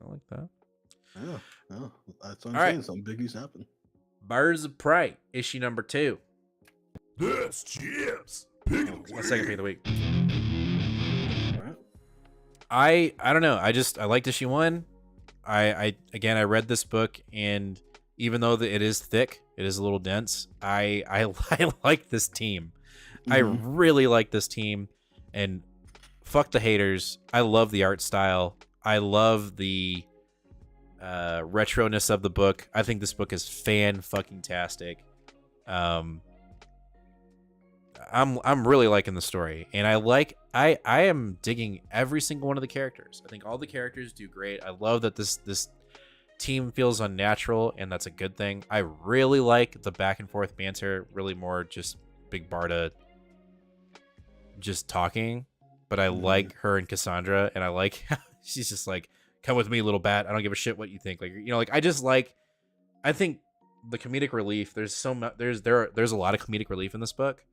I like that. Yeah, that's what I'm saying. Something big needs to happen. Birds of Prey, issue number 2. This Chips. Second pick of the week. All right. I don't know. I liked issue 1. I read this book, and even though it is thick, it is a little dense. I like this team. I really like this team, and fuck the haters. I love the art style. I love the retroness of the book. I think this book is fan-fucking-tastic. I'm really liking the story, and I am digging every single one of the characters. I think all the characters do great. I love that this team feels unnatural, and that's a good thing. I really like the back and forth banter, really more just Big Barda just talking, but I like her and Cassandra, and I like she's just like, come with me, little bat. I don't give a shit what you think. Like, you know, like I think the comedic relief, there's a lot of comedic relief in this book.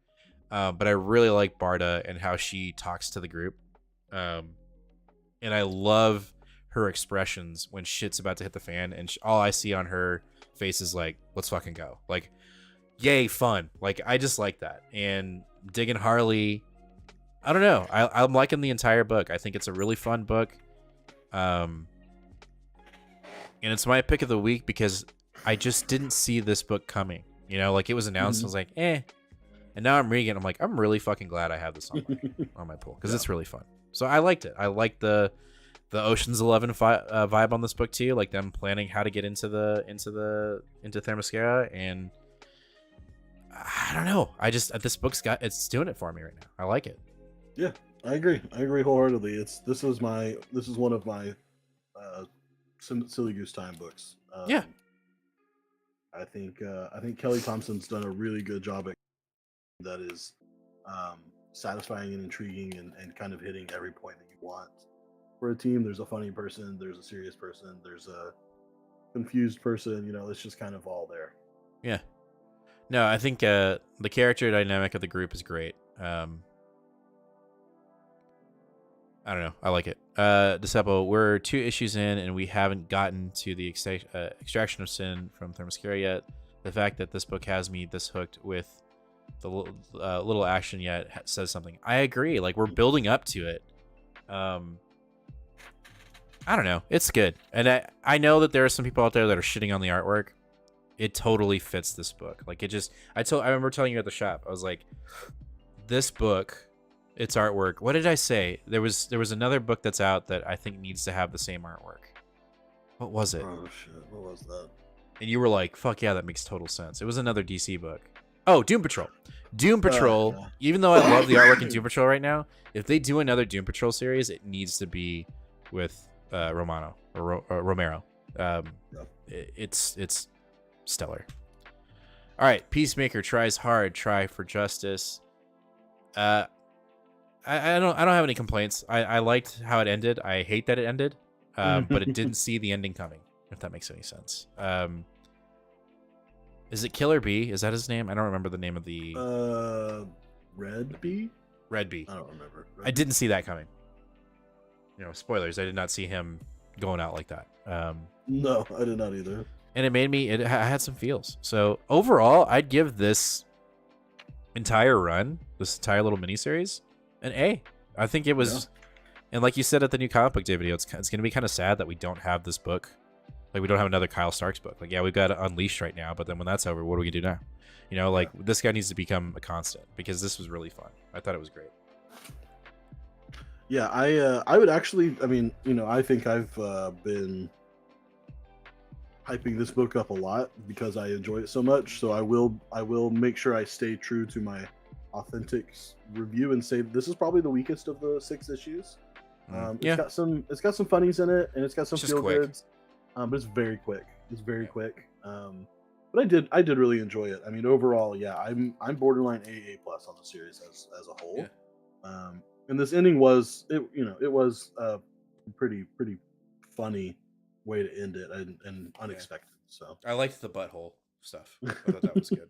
But I really like Barda and how she talks to the group. And I love her expressions when shit's about to hit the fan, and all I see on her face is like, let's fucking go. Like, yay, fun. Like, I just like that. And digging Harley, I don't know. I'm liking the entire book. I think it's a really fun book. And it's my pick of the week because I just didn't see this book coming. You know, like, it was announced, I was like, eh. And now I'm reading it, I'm like, I'm really fucking glad I have this on my pool, because it's really fun. So I liked it. I liked the Ocean's 11 vibe on this book too, like them planning how to get into Themyscira, and I don't know. This book's it's doing it for me right now. I like it. Yeah, I agree wholeheartedly. This is one of my Silly Goose Time books. Yeah. I think Kelly Thompson's done a really good job at that is satisfying and intriguing, and kind of hitting every point that you want. For a team, there's a funny person, there's a serious person, there's a confused person, you know, it's just kind of all there. Yeah. No, I think the character dynamic of the group is great. I don't know. I like it. Desepo, we're 2 issues in, and we haven't gotten to the extraction of sin from Themyscira yet. The fact that this book has me this hooked with the little action yet says something. I agree. Like, we're building up to it. I don't know. It's good. And I know that there are some people out there that are shitting on the artwork. It totally fits this book. Like, I remember telling you at the shop, I was like, this book, its artwork. What did I say? There was another book that's out that I think needs to have the same artwork. What was it? Oh shit, what was that? And you were like, fuck yeah, that makes total sense. It was another DC book. Oh, Doom Patrol. Doom Patrol. Yeah. Even though I love the artwork in Doom Patrol right now, if they do another Doom Patrol series, it needs to be with Romano or Romero. It's stellar. All right, Peacemaker tries hard, try for justice. I don't have any complaints. I liked how it ended. I hate that it ended, but it didn't see the ending coming. If that makes any sense. Is it Killer Bee? Is that his name? I don't remember the name of the. Red Bee. Red Bee. I don't remember. I didn't see that coming. Spoilers. I did not see him going out like that. No, I did not either. And it made me. I had some feels. So overall, I'd give this entire run, this entire little miniseries, an A. I think it was, and like you said at the new comic book day video, it's going to be kind of sad that we don't have this book. Like, we don't have another Kyle Starks book. Like, yeah, we've got Unleashed right now, but then when that's over, what do we do now? This guy needs to become a constant, because this was really fun. I thought it was great. Yeah, I would actually, I think I've been hyping this book up a lot because I enjoy it so much. So I will make sure I stay true to my authentic review and say this is probably the weakest of the 6 issues. It's got some funnies in it, and it's got some feel goods. But it's very quick. It's very quick. But I did really enjoy it. I mean, overall, yeah, I'm borderline AA plus on the series as a whole. Yeah. And this ending was a pretty funny way to end it and unexpected. So I liked the butthole stuff. I thought that was good.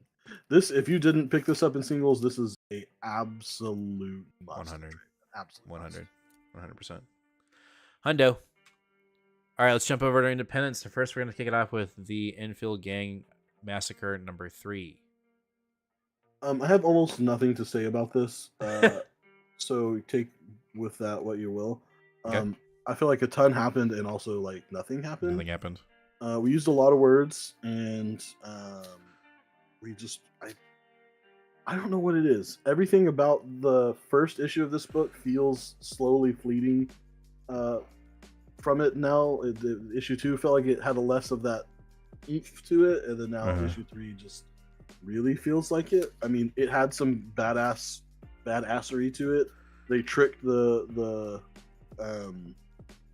This, if you didn't pick this up in singles, this is a absolute must. 100. Absolute 100. 100%. Hundo. All right, let's jump over to Independence. So first, we're going to kick it off with the Enfield Gang Massacre number 3. I have almost nothing to say about this. So take with that what you will. Okay. I feel like a ton happened and also like nothing happened. Nothing happened. We used a lot of words and I don't know what it is. Everything about the first issue of this book feels slowly fleeting from it now. Issue 2 felt like it had a less of that oomph to it, and then now issue 3 just really feels like it. I mean, it had some badassery to it. They tricked the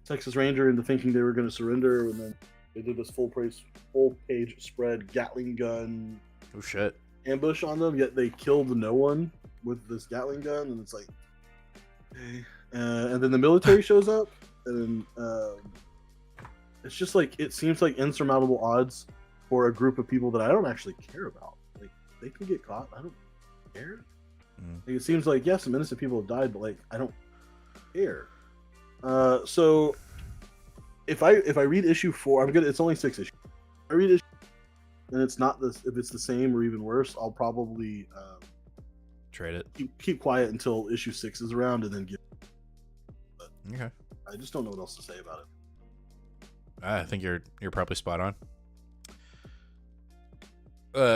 Texas Ranger into thinking they were going to surrender, and then they did this full page spread Gatling gun ambush on them. Yet they killed no one with this Gatling gun, and it's like, okay. And then the military shows up, and it's just like, it seems like insurmountable odds for a group of people that I don't actually care about. Like, they can get caught. I don't care. Like, it seems like, yes, some innocent people have died, but like, I don't care. So if I read issue 4, I'm good. It's only 6 issues. If I read issue, and it's not this. If it's the same or even worse, I'll probably trade it. Keep quiet until issue 6 is around, and then give. But okay. I just don't know what else to say about it. I think you're probably spot on.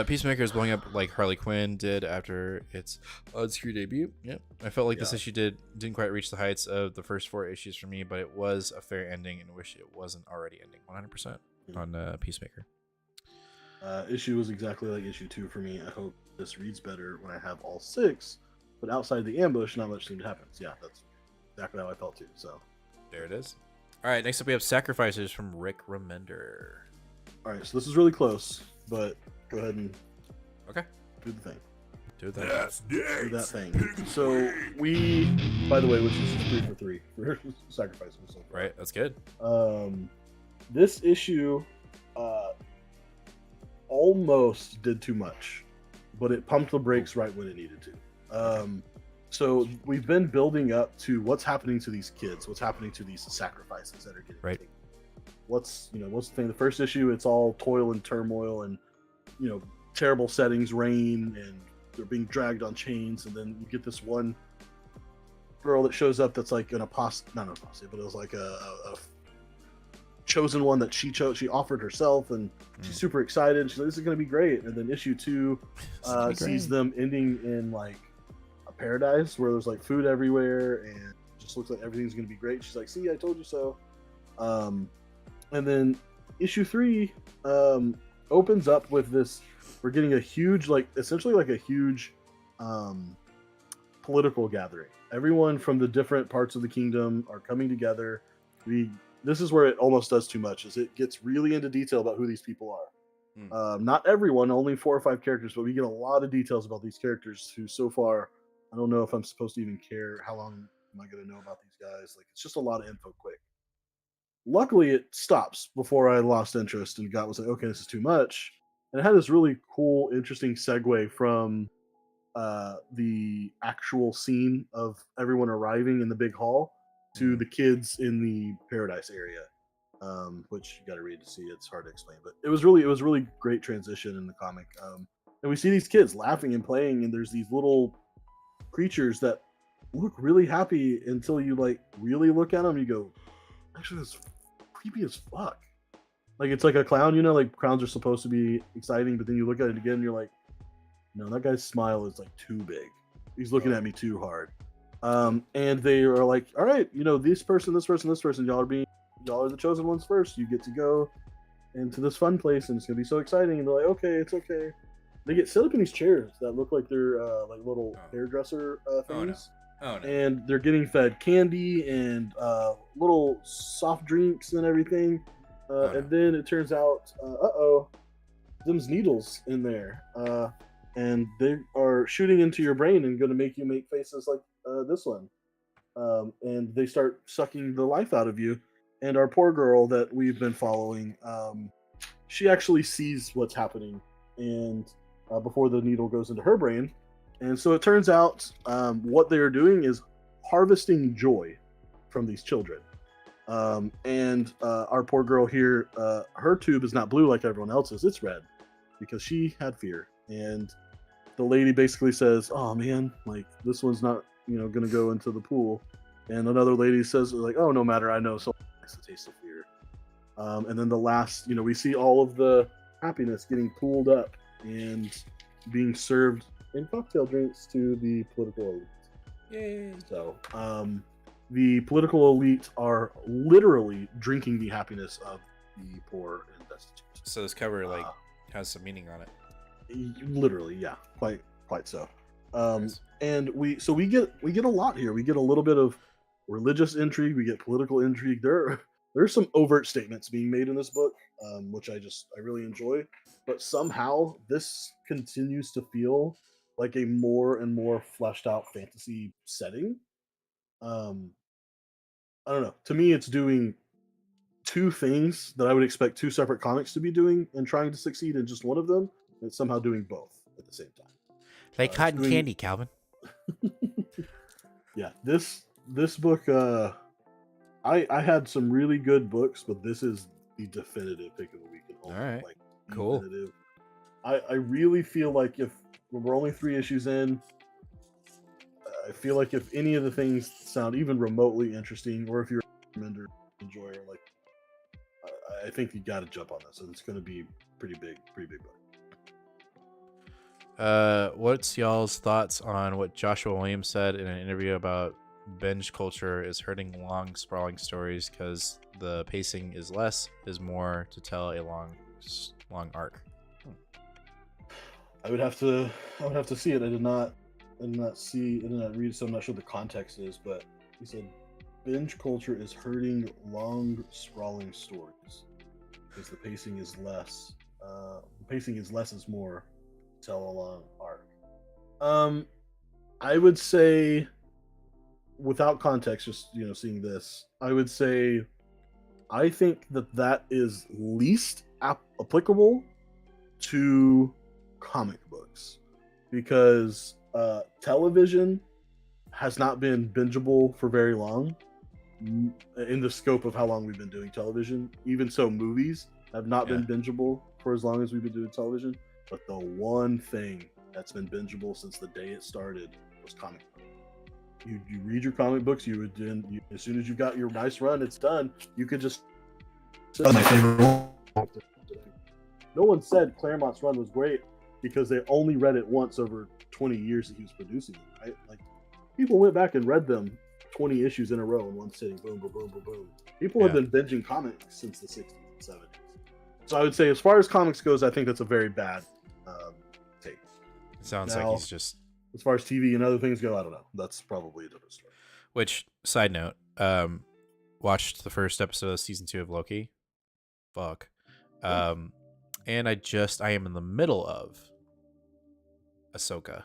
Peacemaker is blowing up like Harley Quinn did after its on-screen debut. Yep. I felt like this issue didn't quite reach the heights of the first 4 issues for me, but it was a fair ending and wish it wasn't already ending. 100% on Peacemaker. Issue was exactly like issue 2 for me. I hope this reads better when I have all 6, but outside the ambush, not much seemed to happen. So yeah, that's exactly how I felt too. So there it is. All right, next up we have Sacrifices from Rick Remender. All right, so this is really close, but go ahead and do the thing. Do that. Do that thing. So we, by the way, which is 3 for 3 for Sacrifices. So right, that's good. This issue almost did too much, but it pumped the brakes right when it needed to. So we've been building up to what's happening to these kids, what's happening to these sacrifices that are getting taken. What's the thing? The first issue, it's all toil and turmoil and terrible settings, rain, and they're being dragged on chains, and then you get this one girl that shows up that's like an apostate, not an apostate, but it was like a chosen one that she offered herself, and she's super excited. She's like, this is going to be great. And then issue 2 sees them ending in like a paradise where there's like food everywhere and it just looks like everything's going to be great. She's like, see, I told you so. And then issue 3 opens up with this. We're getting a huge, like essentially like a huge political gathering. Everyone from the different parts of the kingdom are coming together. This is where it almost does too much, is it gets really into detail about who these people are. Not everyone, only 4 or 5 characters, but we get a lot of details about these characters who so far, I don't know if I'm supposed to even care. How long am I going to know about these guys? Like, it's just a lot of info quick. Luckily, it stops before I lost interest and was like, okay, this is too much. And it had this really cool, interesting segue from the actual scene of everyone arriving in the big hall to the kids in the paradise area, which you got to read to see. It's hard to explain, but it was really great transition in the comic. And we see these kids laughing and playing, and there's these little creatures that look really happy until you like really look at them. You go, actually, that's creepy as fuck. Like, it's like a clown, you know, like clowns are supposed to be exciting, but then you look at it again, and you're like, no, that guy's smile is like too big. He's looking at me too hard. And they are like, all right, you know, this person, y'all are the chosen ones first. You get to go into this fun place, and it's gonna be so exciting. And they're like, okay, it's okay. They get set up in these chairs that look like they're like little hairdresser things. Oh no. And they're getting fed candy and little soft drinks and everything. And then it turns out, them's needles in there. And they are shooting into your brain and going to make you make faces like this one. And they start sucking the life out of you. And our poor girl that we've been following, she actually sees what's happening, and before the needle goes into her brain. And so it turns out what they are doing is harvesting joy from these children. And our poor girl here, her tube is not blue like everyone else's, it's red, because she had fear. And the lady basically says, oh man, like this one's not, you know, gonna go into the pool. And another lady says, like, oh, no matter, I know so likes the taste of fear. And then the last, you know, we see all of the happiness getting pooled up and being served in cocktail drinks to the political elite. Yay. So the political elite are literally drinking the happiness of the poor and destitute. So this cover like has some meaning on it. Literally, yeah, quite so. Nice. And we get a lot here. We get a little bit of religious intrigue. We get political intrigue. There's some overt statements being made in this book, which I really enjoy. But somehow this continues to feel like a more and more fleshed out fantasy setting. I don't know. To me, it's doing 2 things that I would expect 2 separate comics to be doing and trying to succeed in just one of them. It's somehow doing both at the same time. Like cotton candy, Calvin. Yeah, this book, I had some really good books, but this is the definitive pick of the week. All right, like, cool. Definitive. I really feel like if we're only 3 issues in, I feel like if any of the things sound even remotely interesting, or if you're a enjoyer, like I think you got to jump on this. And it's going to be pretty big book. What's y'all's thoughts on what Joshua Williams said in an interview about binge culture is hurting long, sprawling stories because the pacing is more to tell a long arc? I would have to see it. I did not read, so I'm not sure the context is, but he said binge culture is hurting long, sprawling stories because the pacing is less. Is more to tell a long arc. I would say, without context, just seeing this, I would say I think that is least applicable to comic books because television has not been bingeable for very long in the scope of how long we've been doing television. Even so, movies have not been bingeable for as long as we've been doing television. But the one thing that's been bingeable since the day it started was comic books. You read your comic books, as soon as you got your nice run, it's done. You could just. My favorite. No one said Claremont's run was great because they only read it once over 20 years that he was producing it, right? Like, people went back and read them 20 issues in a row in one sitting. Boom, boom, boom, boom, boom. People have been binging comics since the 60s and 70s. So I would say, as far as comics goes, I think that's a very bad take. It sounds Now, like he's just. as far as TV and other things go, I don't know. That's probably a different story. Which, side note, watched the first episode of season 2 of Loki. Fuck. And I am in the middle of Ahsoka.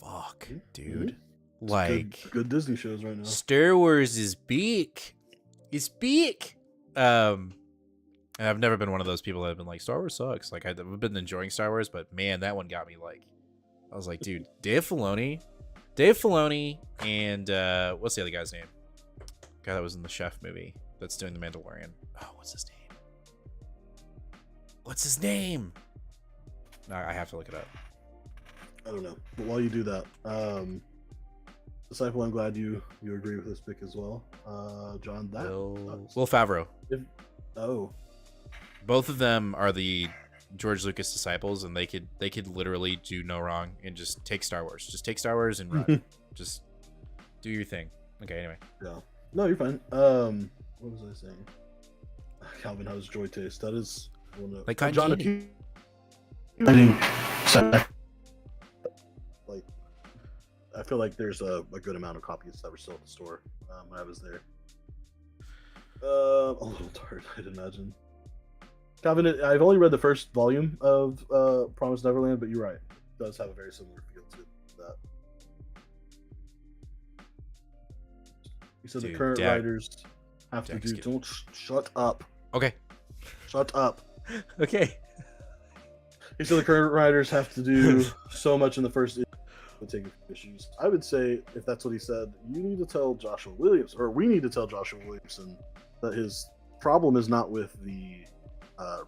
Fuck, dude. It's Like, good Disney shows right now. Star Wars is big. It's big. And I've never been one of those people that have been like, Star Wars sucks. Like, I've been enjoying Star Wars, but man, that one got me. Like, I was like, dude, Dave Filoni, and what's the other guy's name? Guy that was in the Chef movie that's doing the Mandalorian. Oh, what's his name? What's his name? No, I have to look it up. I don't know. But while you do that, Disciple, I'm glad you agree with this pick as well. John, that Will Favreau. Both of them are the George Lucas disciples, and they could literally do no wrong and just take Star Wars. Just take Star Wars and run. Just do your thing. Okay, anyway. Yeah. No, you're fine. What was I saying? Calvin, how's joy taste? That is like cotton John. candy. Like, I feel like there's a good amount of copies that were still at the store when I was there. A little tired, I'd imagine. Calvin, I've only read the first volume of Promised Neverland, but you're right. It does have a very similar feel to that. You said the current writers have to do. Don't shut up. Okay. Shut up. Okay. He said the current writers have to do so much in the first issue to take issues. I would say, if that's what he said, you need to tell Joshua Williams, or we need to tell Joshua Williamson, that his problem is not with the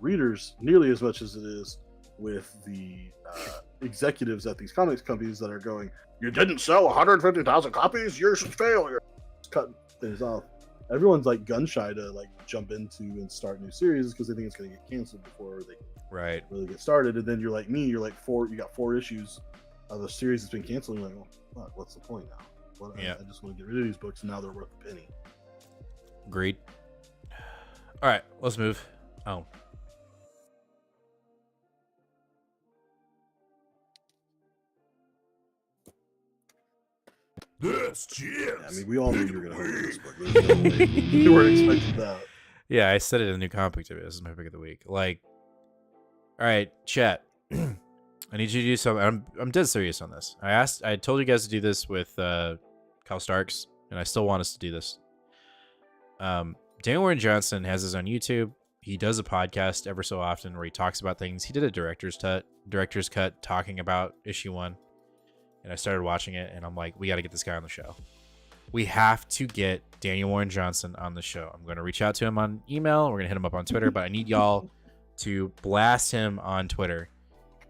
readers nearly as much as it is with the executives at these comics companies that are going, "You didn't sell 150,000 copies, you're a failure." Cut things off. Everyone's like gun shy to like jump into and start new series because they think it's going to get canceled before they right really get started. And then you're like me, you're like you got 4 issues of a series that's been canceled. And you're like, well, fuck, what's the point now? I just want to get rid of these books, and now they're worth a penny. Agreed. All right, let's move. Oh. This cheers. Yeah, I mean, we all knew you were going to hold this book. There's no way you weren't expecting that. Yeah, I said it in a new comic today. This is my pick of the week. Like, all right, chat. I need you to do something. I'm dead serious on this. I told you guys to do this with Kyle Starks, and I still want us to do this. Daniel Warren Johnson has his own YouTube. He does a podcast ever so often where he talks about things. He did a director's cut talking about issue 1. And I started watching it, and I'm like, we got to get this guy on the show. We have to get Daniel Warren Johnson on the show. I'm going to reach out to him on email. We're going to hit him up on Twitter, but I need y'all to blast him on Twitter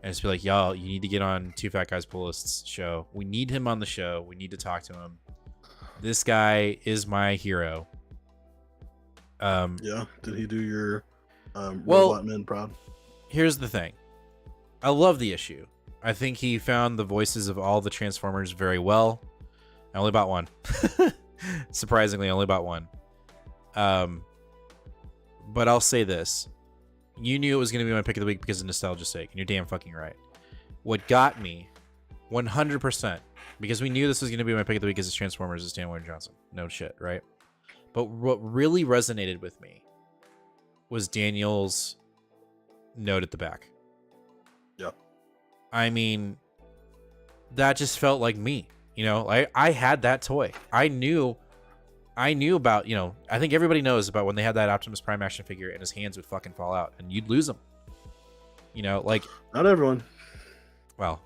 and just be like, y'all, you need to get on Two Fat Guys Pull List's show. We need him on the show. We need to talk to him. This guy is my hero. Yeah. Did he do your Robot Men proud? Here's the thing. I love the issue. I think he found the voices of all the Transformers very well. I only bought one. Surprisingly, I only bought one. But I'll say this. You knew it was going to be my pick of the week because of nostalgia's sake, and you're damn fucking right. What got me 100%, because we knew this was going to be my pick of the week as Transformers, is Dan Warren Johnson. No shit, right? But what really resonated with me was Daniel's note at the back. Yeah. I mean, that just felt like me. You know, I had that toy. I knew about, you know, I think everybody knows about when they had that Optimus Prime action figure and his hands would fucking fall out and you'd lose them. You know, like... Not everyone. Well,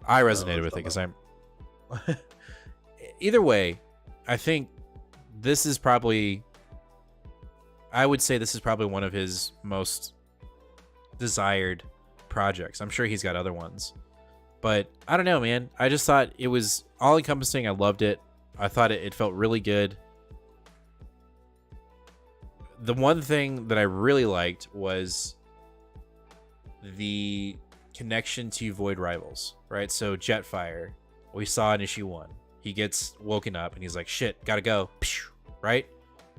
I resonated with it because I'm... Either way, I think this is probably... I would say this is probably one of his most desired projects. I'm sure he's got other ones. But I don't know, man. I just thought it was all-encompassing. I loved it. I thought it felt really good. The one thing that I really liked was the connection to Void Rivals, right? So Jetfire, we saw in issue 1. He gets woken up and he's like, shit, gotta go, right?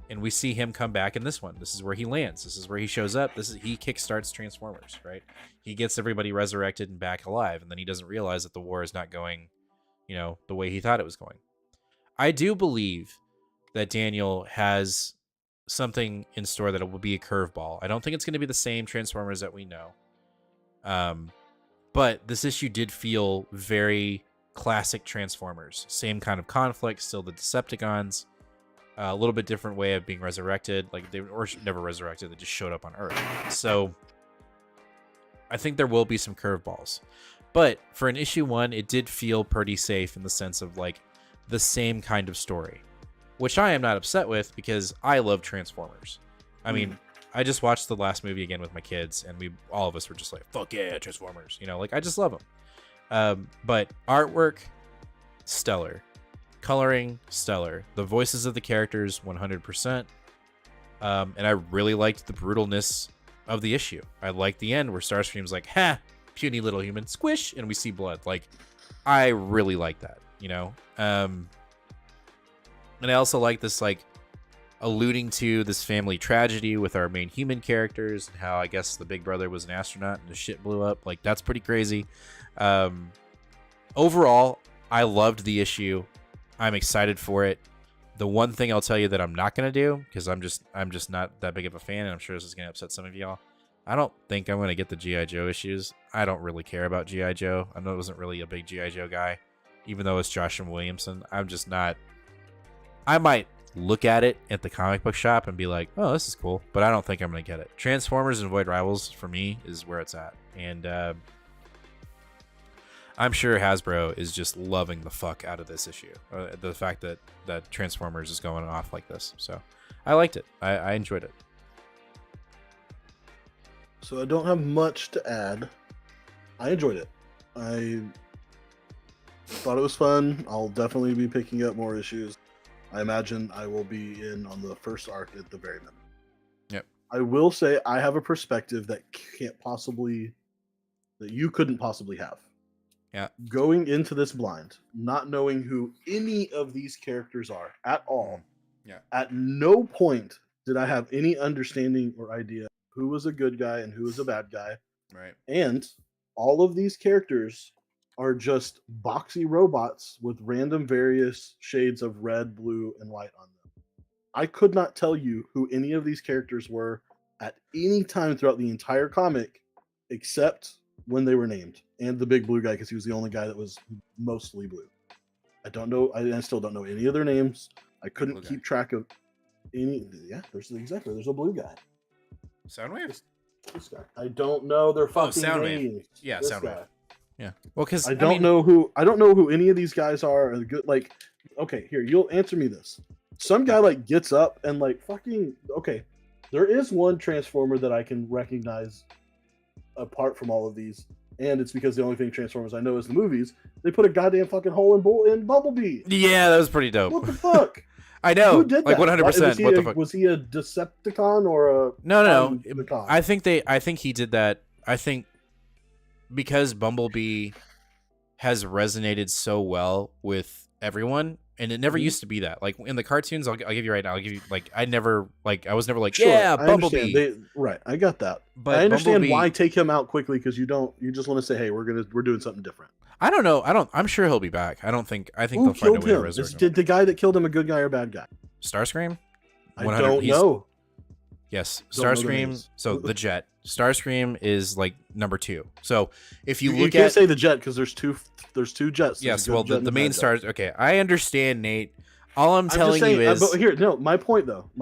And we see him come back in this one. This is where he lands. This is where he shows up. He kickstarts Transformers, right? He gets everybody resurrected and back alive, and then he doesn't realize that the war is not going, the way he thought it was going. I do believe that Daniel has something in store that it will be a curveball. I don't think it's going to be the same Transformers that we know. But this issue did feel very classic Transformers. Same kind of conflict, still the Decepticons. A little bit different way of being resurrected. Like they were never resurrected, they just showed up on Earth. So I think there will be some curveballs. But for an issue 1, it did feel pretty safe in the sense of like the same kind of story, which I am not upset with because I love Transformers. I mean, I just watched the last movie again with my kids, and all of us were just like, fuck yeah, Transformers. Like I just love them. But artwork, stellar. Coloring, stellar. The voices of the characters, 100%. And I really liked the brutalness of the issue. I liked the end where Starscream's like, ha, puny little human, squish, and we see blood. Like, I really like that, And I also like this, like, alluding to this family tragedy with our main human characters and how I guess the big brother was an astronaut and the shit blew up. Like, that's pretty crazy. Overall, I loved the issue. I'm excited for it. The one thing I'll tell you that I'm not going to do, because I'm just not that big of a fan, and I'm sure this is going to upset some of y'all, I don't think I'm going to get the G.I. Joe issues. I don't really care about G.I. Joe. I know I wasn't really a big G.I. Joe guy, even though it's Joshua Williamson. I'm just not. I might look at it at the comic book shop and be like, oh, this is cool, but I don't think I'm going to get it. Transformers and Void Rivals, for me, is where it's at. And I'm sure Hasbro is just loving the fuck out of this issue. The fact that Transformers is going off like this. So I liked it. I enjoyed it. So I don't have much to add. I enjoyed it. I thought it was fun. I'll definitely be picking up more issues. I imagine I will be in on the first arc at the very minimum. Yep. I will say I have a perspective that you couldn't possibly have. Yeah. Going into this blind, not knowing who any of these characters are at all. Yeah. At no point did I have any understanding or idea who was a good guy and who was a bad guy. Right. And all of these characters are just boxy robots with random various shades of red, blue, and white on them. I could not tell you who any of these characters were at any time throughout the entire comic, except when they were named, and the big blue guy, because he was the only guy that was mostly blue. I don't know. I still don't know any of their names. I couldn't keep track of any. Yeah, there's a blue guy. Soundwave? This guy. I don't know their fucking Soundwave. names. Yeah, This Soundwave. guy. Yeah. Well, because I don't know who any of these guys are. Good, like, okay, here, you'll answer me this. Some guy like gets up and like fucking okay. There is one Transformer that I can recognize apart from all of these, and it's because the only thing Transformers I know is the movies. They put a goddamn fucking hole in Bumblebee. Yeah, that was pretty dope. What the fuck? I know. Who did like that? 100%. What the fuck? Was he a Decepticon or a No. Decepticon? I think he did that. I think because Bumblebee has resonated so well with everyone, and it never used to be that. Like in the cartoons, I'll give you right now. I'll give you like I was never like Sure, yeah, I Bumblebee. Right, I got that. But I understand Bumblebee, why take him out quickly because you just want to say, hey, we're doing something different. I don't know. I'm sure he'll be back. I think Who they'll find a killed way to him? resurrect him. Did the guy that killed him a good guy or bad guy? Starscream? I don't know. Yes, Don't know the Starscream. names. So the Jet. Starscream is like number 2. So if you You look can't at say the Jet because there's two jets. There's yes, a good well jet and the a main bad jet. stars. Okay, I understand, Nate. All I'm just telling saying, you is but here, no. My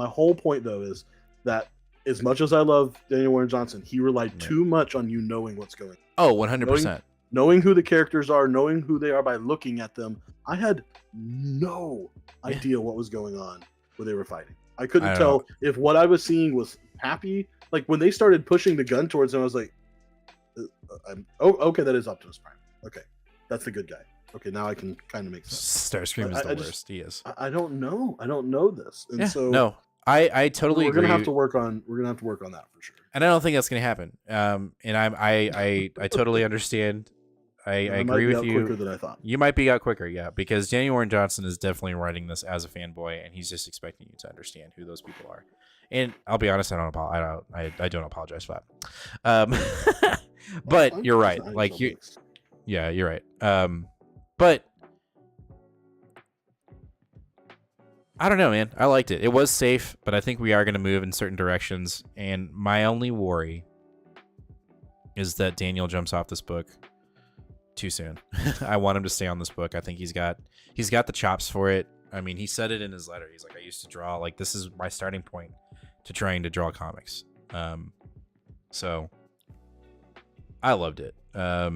whole point though is that as much as I love Daniel Warren Johnson, he relied too much on you knowing what's going on. 100%. Knowing who the characters are, knowing who they are by looking at them. I had no idea what was going on when they were fighting. I couldn't tell if what I was seeing was happy. Like when they started pushing the gun towards him, I was like, okay, that is Optimus Prime. Okay, that's the good guy. Okay, now I can kind of make sense. Starscream is the worst. He is. I don't know. I don't know this, and so no, I totally agree. We're gonna have to work on that for sure. And I don't think that's gonna happen. And I totally understand I might agree be with out you. quicker than I thought. You might be out quicker, yeah, because Daniel Warren Johnson is definitely writing this as a fanboy, and he's just expecting you to understand who those people are. And I'll be honest, I don't apologize for that. But you're right. Like yeah, you're right. But I don't know, man. I liked it. It was safe, but I think we are going to move in certain directions. And my only worry is that Daniel jumps off this book too soon. I want him to stay on this book. I think he's got the chops for it. I mean, he said it in his letter. He's like, I used to draw, like, this is my starting point to trying to draw comics. So I loved it. I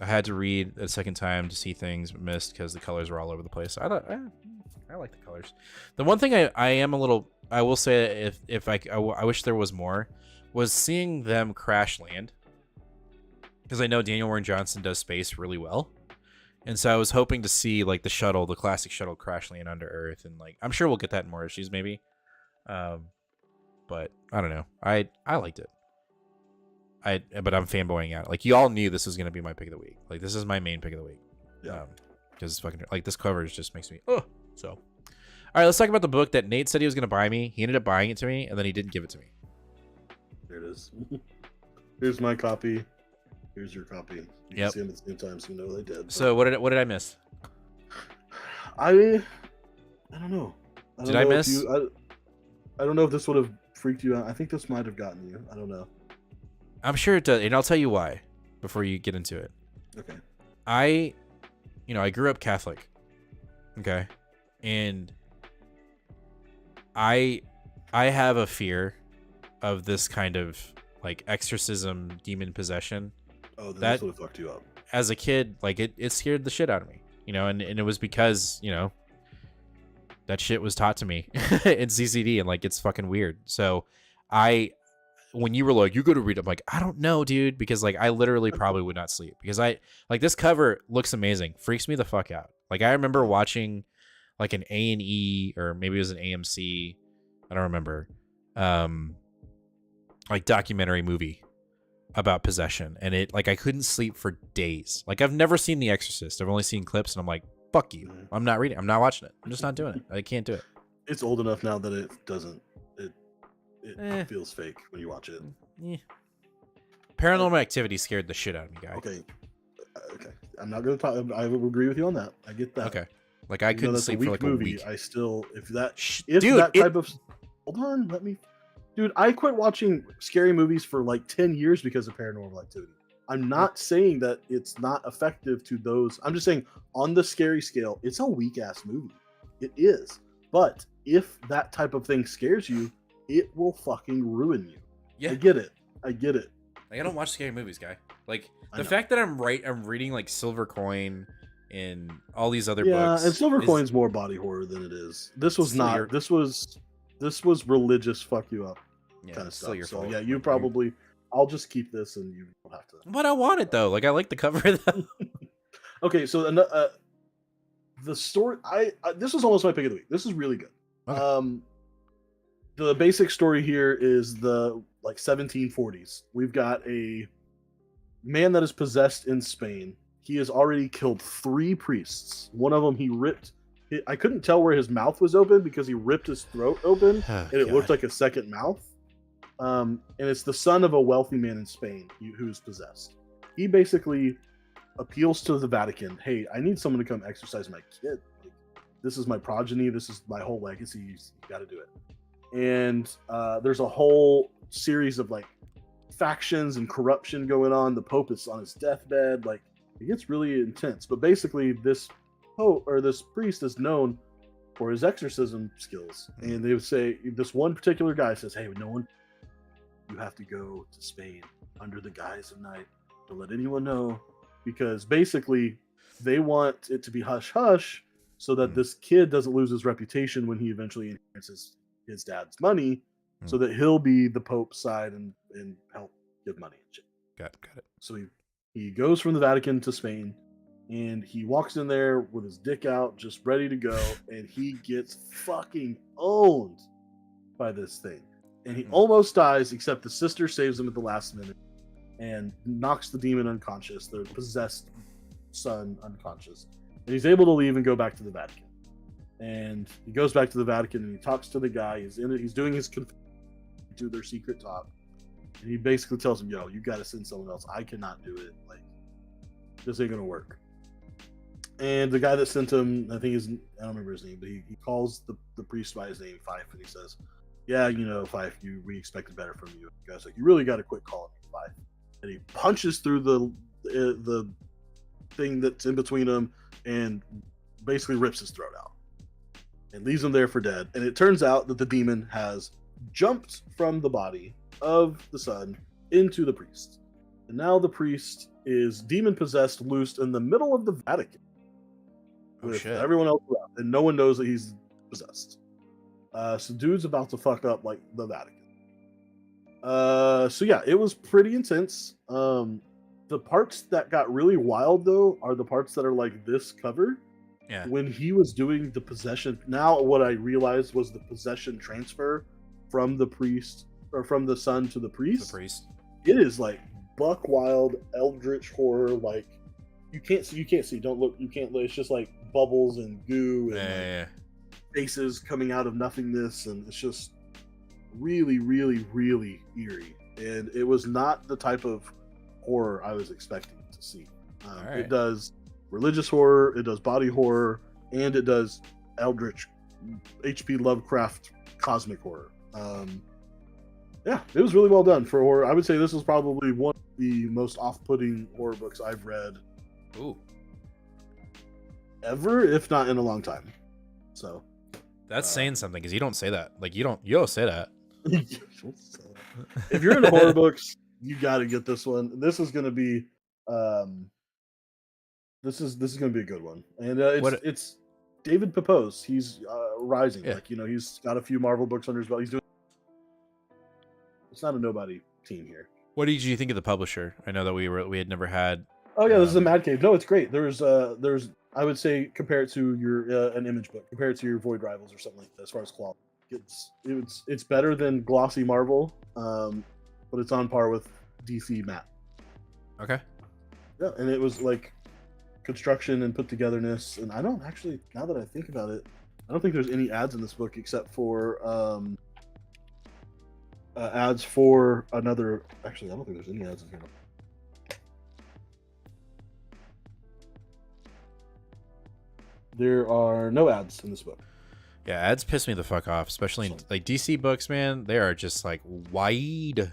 had to read a second time to see things missed because the colors were all over the place. I thought, I like the colors. The one thing I will say, if I wish there was more, was seeing them crash land. Because I know Daniel Warren Johnson does space really well. And so I was hoping to see like the classic shuttle crash land under Earth. And like, I'm sure we'll get that in more issues maybe. But I don't know. I liked it. But I'm fanboying out. Like, you all knew this was going to be my pick of the week. Like, this is my main pick of the week. Yeah. Because fucking, like, this cover just makes me, oh. So, all right, let's talk about the book that Nate said he was going to buy me. He ended up buying it to me, and then he didn't give it to me. There it is. Here's my copy. Here's your copy. You Yep. can see them at the same time, so you know what they did. So what did I miss? I don't know. Did I miss? I don't know if this would have freaked you out. I think this might have gotten you. I don't know. I'm sure it does, and I'll tell you why before you get into it. Okay. I grew up Catholic. Okay. And I have a fear of this kind of like exorcism, demon possession. Oh, then that this would have fucked you up. As a kid, like it scared the shit out of me, and it was because, that shit was taught to me in CCD, and like, it's fucking weird. So when you were like, you got to read it, I'm like, I don't know, dude, because like, I literally probably would not sleep because this cover looks amazing, freaks me the fuck out. Like, I remember watching like an A&E, or maybe it was an AMC, I don't remember, like documentary movie about possession, and it, like, I couldn't sleep for days. Like, I've never seen The Exorcist. I've only seen clips, and I'm like, fuck you. I'm not reading. I'm not watching it. I'm just not doing it. I can't do it. It's old enough now that it doesn't. It feels fake when you watch it. Yeah. Paranormal Activity scared the shit out of me, guy. Okay. I'm not gonna talk. I will agree with you on that. I get that. Okay. Like, I couldn't sleep for like a week. I still, hold on, let me. Dude, I quit watching scary movies for like 10 years because of Paranormal Activity. I'm not saying that it's not effective to those. I'm just saying, on the scary scale, it's a weak ass movie. It is. But if that type of thing scares you, it will fucking ruin you. Yeah. I get it. Like, I don't watch scary movies, guy. Like, the fact that I'm reading like Silver Coin and all these other books. Yeah, and Silver Coin's more body horror than it is. This was not. This was religious fuck you up kind of stuff. So yeah, you probably. I'll just keep this, and you don't have to. But I want it though. Like, I like the cover though. Okay, so the story. This was almost my pick of the week. This is really good. Okay. The basic story here is the 1740s. We've got a man that is possessed in Spain. He has already killed 3 priests. One of them he ripped. I couldn't tell where his mouth was open because he ripped his throat open, and it looked like a second mouth. And it's the son of a wealthy man in Spain who's possessed. He basically appeals to the Vatican. Hey, I need someone to come exorcise my kid. Like, this is my progeny. This is my whole legacy. You got to do it. And there's a whole series of like factions and corruption going on. The Pope is on his deathbed. Like, it gets really intense. But basically, this Pope or this priest is known for his exorcism skills. And they would say, this one particular guy says, hey, no one, you have to go to Spain under the guise of night. Don't let anyone know, because basically they want it to be hush hush so that this kid doesn't lose his reputation when he eventually inherits his dad's money, so that he'll be the Pope's side and help give money and shit. Got it. So he goes from the Vatican to Spain, and he walks in there with his dick out, just ready to go, and he gets fucking owned by this thing. And he almost dies, except the sister saves him at the last minute. and knocks the demon unconscious, the possessed son unconscious. And he's able to leave and go back to the Vatican. And he goes back to the Vatican and he talks to the guy. He's doing his confession to their secret talk. And he basically tells him, yo, you got to send someone else. I cannot do it. Like, this ain't going to work. And the guy that sent him, I don't remember his name, but he calls the priest by his name, Fife, and he says, yeah, you know, Fife, we expected better from you. The guy's like, you really got to quit calling me Fife. And he punches through the thing that's in between them and basically rips his throat out and leaves him there for dead. And it turns out that the demon has jumped from the body of the son into the priest. And now the priest is demon possessed, loosed in the middle of the Vatican. With everyone else around, and no one knows that he's possessed. So dude's about to fuck up like the Vatican. So yeah, it was pretty intense. The parts that got really wild though are the parts that are like this cover. Yeah. When he was doing the possession, now what I realized was the possession transfer from the priest or from the son to the priest. The priest. It is like buck wild eldritch horror. Like you can't see. Don't look. You can't. It's just like bubbles and goo and faces coming out of nothingness, and it's just really, really, really eerie. And it was not the type of horror I was expecting to see. It does religious horror, it does body horror, and it does eldritch H.P. Lovecraft cosmic horror. Yeah, it was really well done for horror. I would say this is probably one of the most off-putting horror books I've read. Ooh. Ever, if not in a long time. So that's saying something, because you don't say that. Like you don't say that. If you're into horror books, you got to get this one. This is going to be this is going to be a good one. And it's David Pepose. He's rising. Yeah. Like, you know, he's got a few Marvel books under his belt. He's doing. It's not a nobody team here. What did you think of the publisher? I know that we had never had. Oh yeah, this is a Mad Cave. No, it's great. There's I would say compare it to your an Image book, compare it to your Void Rivals or something like that as far as quality. It's better than glossy Marvel, but it's on par with DC matte. Okay. Yeah, and it was like construction and put togetherness, and I don't actually, now that I think about it, I don't think there's any ads in this book except for ads for another. Actually, I don't think there's any ads in here. There are no ads in this book. Yeah, ads piss me the fuck off, especially in, like DC books, man. They are just like wide.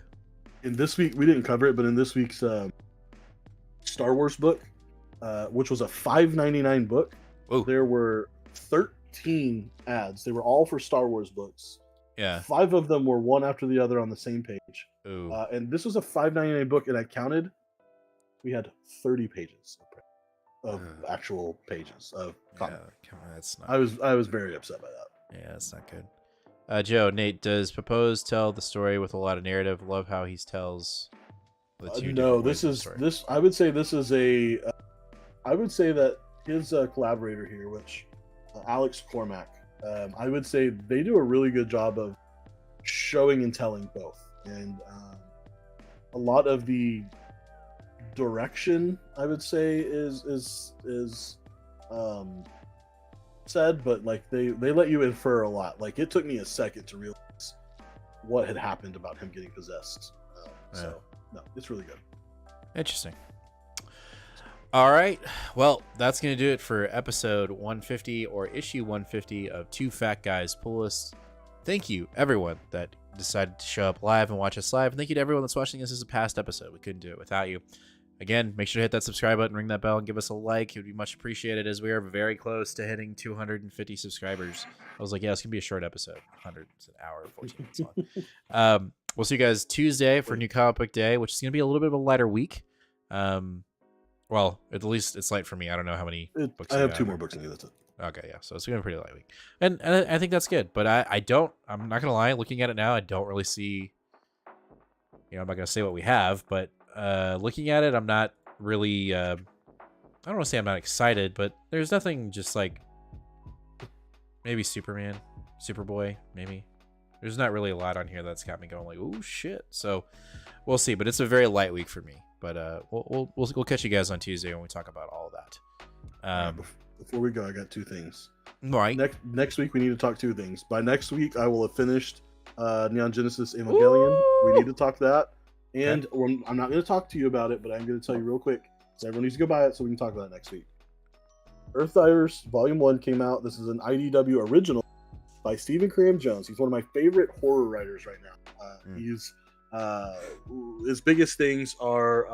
In this week, we didn't cover it, but in this week's Star Wars book, which was a $5.99 book, there were 13 ads. They were all for Star Wars books. Yeah. 5 of them were one after the other on the same page. Ooh. And this was a $5.99 book, and I counted. We had 30 pages of actual pages of comic. Yeah, that's not. I was very upset by that. Yeah, that's not good. Joe, Nate, does Pepose tell the story with a lot of narrative? Love how he tells the two. No, this is this. I would say this is a. I would say that his collaborator here, which Alex Cormack, I would say they do a really good job of showing and telling both, and a lot of the direction I would say is said, but like they let you infer a lot. Like it took me a second to realize what had happened about him getting possessed. So no, it's really good. Interesting. All right, well, that's gonna do it for episode 150 or issue 150 of Two Fat Guys Pull List. Thank you everyone that decided to show up live and watch us live, and thank you to everyone that's watching this as a past episode. We couldn't do it without you. Again, make sure to hit that subscribe button, ring that bell, and give us a like. It would be much appreciated, as we are very close to hitting 250 subscribers. I was like, yeah, it's going to be a short episode. 100, it's an hour and 14 minutes long. We'll see you guys Tuesday for New Comic Book Day, which is going to be a little bit of a lighter week. Well, at least it's light for me. I don't know how many books I have 2 more books in here. That's it. Okay, yeah. So it's going to be a pretty light week. And I think that's good. But I'm not going to lie, looking at it now, I don't really see, I'm not going to say what we have, but looking at it, I'm not really, I don't want to say I'm not excited, but there's nothing just like maybe Superman, Superboy, maybe. There's not really a lot on here that's got me going like, oh shit. So we'll see. But it's a very light week for me. But we'll catch you guys on Tuesday when we talk about all of that. Before we go, I got two things. Right. Next week we need to talk two things. By next week, I will have finished Neon Genesis Evangelion. Ooh! We need to talk that. And I'm not going to talk to you about it, but I'm going to tell you real quick. So everyone needs to go buy it so we can talk about it next week. Earthdiers Volume 1 came out. This is an IDW original by Stephen Graham Jones. He's one of my favorite horror writers right now. He's his biggest things are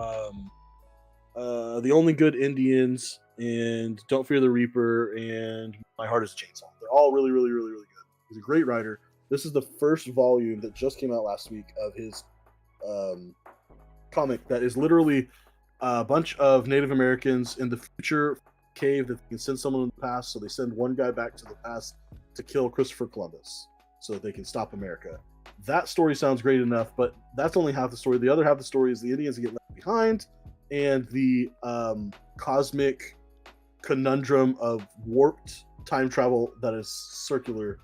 The Only Good Indians and Don't Fear the Reaper and My Heart is a Chainsaw. They're all really, really, really, really good. He's a great writer. This is the first volume that just came out last week of his comic that is literally a bunch of Native Americans in the future cave that they can send someone in the past. So they send one guy back to the past to kill Christopher Columbus so that they can stop America. That story sounds great enough, but that's only half the story. The other half of the story is the Indians get left behind and the cosmic conundrum of warped time travel that is circular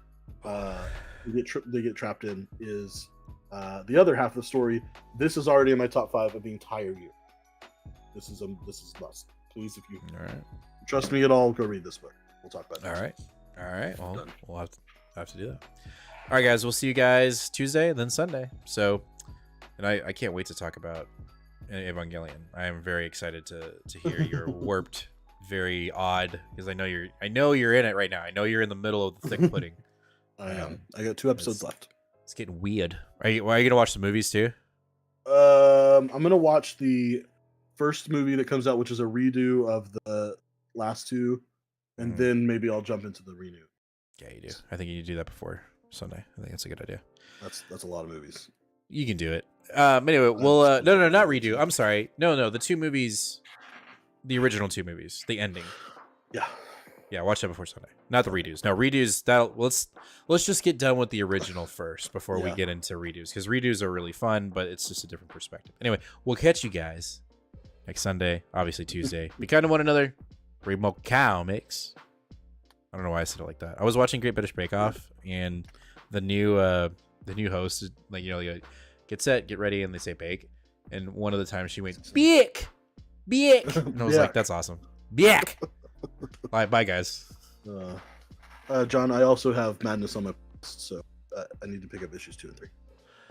they get trapped in is the other half of the story. This is already in my top 5 of the entire year. This is must. Please, if you trust me at all, go read this book. We'll talk about it. All right. Well, we'll have to do that. All right, guys. We'll see you guys Tuesday and then Sunday. So, and I can't wait to talk about Evangelion. I am very excited to hear your warped, very odd, because I know you're in it right now. I know you're in the middle of the thick pudding. I am. I got 2 episodes left. It's getting weird. Are you gonna watch the movies too? I'm gonna watch the first movie that comes out, which is a redo of the last 2, and then maybe I'll jump into the renew. Yeah, you do. I think you need to do that before Sunday. I think that's a good idea. That's a lot of movies. You can do it. Anyway, we'll no, not redo. I'm sorry. No, the 2 movies, the original 2 movies, the ending. Yeah, watch that before Sunday. Not the redos. No, redos. Let's just get done with the original first before we get into redos, because redos are really fun, but it's just a different perspective. Anyway, we'll catch you guys next Sunday. Obviously Tuesday. Be kind to one another. Read more comics. I don't know why I said it like that. I was watching Great British Bake Off, and the new host, like, get set, get ready, and they say bake. And one of the times she went bake, and I was like, that's awesome. Bake. Bye, guys. John, I also have Madness on my list, so I need to pick up issues 2 and 3.